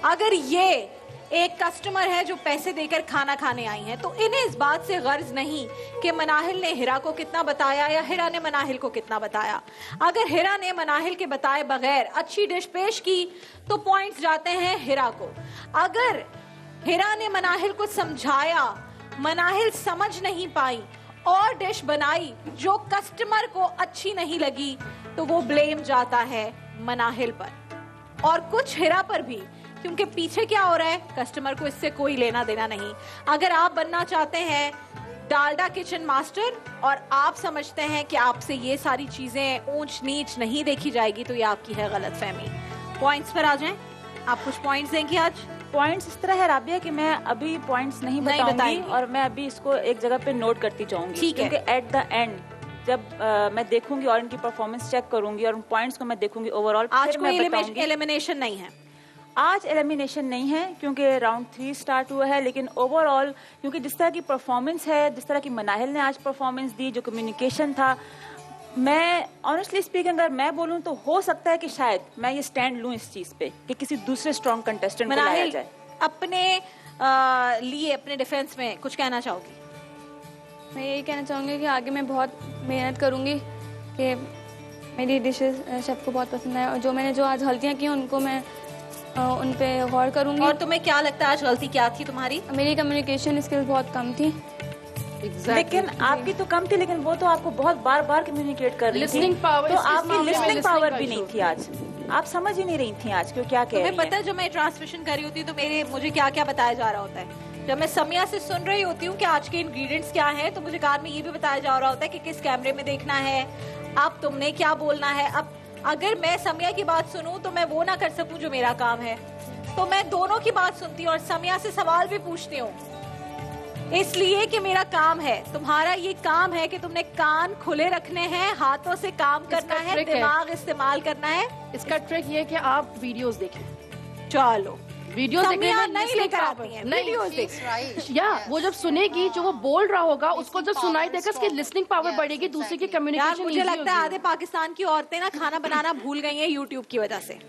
अगर ये एक कस्टमर है जो पैसे देकर खाना खाने आई हैं, तो इन्हें इस बात से गर्ज नहीं कि मनाहिल ने हिरा को कितना बताया या हिरा ने मनाहिल को कितना बताया। अगर हिरा ने मनाहिल के बताए बगैर अच्छी डिश पेश की तो पॉइंट्स जाते हैं हिरा को। अगर हिरा ने मनाहिल को समझाया, मनाहिल समझ नहीं पाई और डिश बनाई जो कस्टमर को अच्छी नहीं लगी, तो वो ब्लेम जाता है मनाहिल पर और कुछ हिरा पर भी, क्योंकि पीछे क्या हो रहा है कस्टमर को इससे कोई लेना देना नहीं। अगर आप बनना चाहते हैं डालडा किचन मास्टर और आप समझते हैं कि आपसे ये सारी चीजें ऊंच नीच नहीं देखी जाएगी, तो ये आपकी है गलतफहमी। पॉइंट्स पर आ जाएं। आप कुछ पॉइंट्स देंगे आज? पॉइंट्स इस तरह है राबिया कि मैं अभी पॉइंट्स नहीं बताऊंगी और मैं अभी इसको एक जगह पे नोट करती जाऊंगी, क्योंकि एट द एंड जब मैं देखूंगी और इनकी परफॉर्मेंस चेक करूंगी और उन पॉइंट्स को मैं देखूंगी ओवरऑल, आज कोई एलिमिनेशन नहीं है। आज एलिमिनेशन नहीं है क्योंकि राउंड 3 स्टार्ट हुआ है, लेकिन ओवरऑल क्योंकि जिस तरह की परफॉर्मेंस है, जिस तरह की मनाहिल ने आज परफॉर्मेंस दी, जो कम्युनिकेशन था, मैं ऑनेस्टली स्पीकिंग अगर मैं बोलूं तो हो सकता है कि शायद मैं ये स्टैंड लूं इस चीज पे कि किसी दूसरे स्ट्रॉन्ग कंटेस्टेंट को लाया जाए। अपने लिए अपने डिफेंस में कुछ कहना चाहोगी? मैं यही कहना चाहूँगी कि आगे मैं बहुत मेहनत करूँगी कि मेरी डिशेस सबको बहुत पसंद आए, और जो आज गलतियाँ की उनको मैं उन पे गौर करूँगी। और तुम्हें क्या लगता है आज गलती क्या थी तुम्हारी? मेरी कम्युनिकेशन स्किल्स बहुत कम थी। लेकिन आपकी तो कम थी, लेकिन वो तो आपको बहुत बार बार कम्युनिकेट कर रही थी, तो आपकी लिसनिंग पावर भी नहीं थी आज। आप समझ ही नहीं रही थी आज क्यों क्या कह रही हैं। तुम्हें पता है जब मैं ट्रांसमिशन कर रही होती हूँ तो मुझे क्या क्या बताया जा रहा होता है। जब मैं समिया से सुन रही होती हूँ कि आज के इंग्रेडिएंट्स क्या हैं, तो मुझे कार में ये भी बताया जा रहा होता है कि किस कैमरे में देखना है, अब तुमने क्या बोलना है। अब अगर मैं समिया की बात सुनूं तो मैं वो ना कर सकूं जो मेरा काम है, तो मैं दोनों की बात सुनती हूँ और समिया से सवाल भी पूछती हूँ, इसलिए कि मेरा काम है। तुम्हारा ये काम है कि तुमने कान खुले रखने हैं, हाथों से काम करना है, दिमाग इस्तेमाल करना है। इसका ट्रिक ये है कि आप वीडियोस देखें। चलो वीडियोस देखने में नहीं लेकर आती हैं, वीडियोस देख। या वो जब सुनेगी, जो वो बोल रहा होगा उसको जब सुनाई देगा, उसकी लिसनिंग पावर बढ़ेगी, दूसरे की कम्युनिकेशन। मुझे लगता है आधे पाकिस्तान की औरतें ना खाना बनाना भूल गई हैं यूट्यूब की वजह से।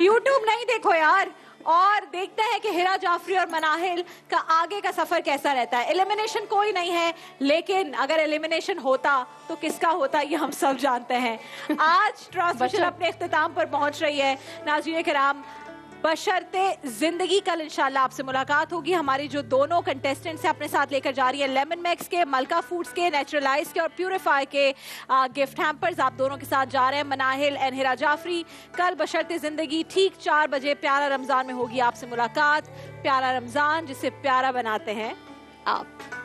यूट्यूब नहीं देखो यार, और देखते हैं कि हिरा जाफरी और मनाहिल का आगे का सफर कैसा रहता है। एलिमिनेशन कोई नहीं है, लेकिन अगर एलिमिनेशन होता तो किसका होता ये हम सब जानते हैं। आज ट्रांसमिशन अपने इख्तिताम पर पहुंच रही है। नाज़रीन किराम, बशर्ते जिंदगी कल इंशाल्लाह आपसे मुलाकात होगी। हमारी जो दोनों कंटेस्टेंट्स हैं अपने साथ लेकर जा रही है लेमन मैक्स के, मलका फूड्स के, नेचुरलाइज के और प्यूरिफाई के गिफ्ट हैम्पर्स। आप दोनों के साथ जा रहे हैं मनाहिल एंड हिरा जाफरी। कल बशर्ते जिंदगी ठीक 4 बजे प्यारा रमजान में होगी आपसे मुलाकात। प्यारा रमजान जिसे प्यारा बनाते हैं आप।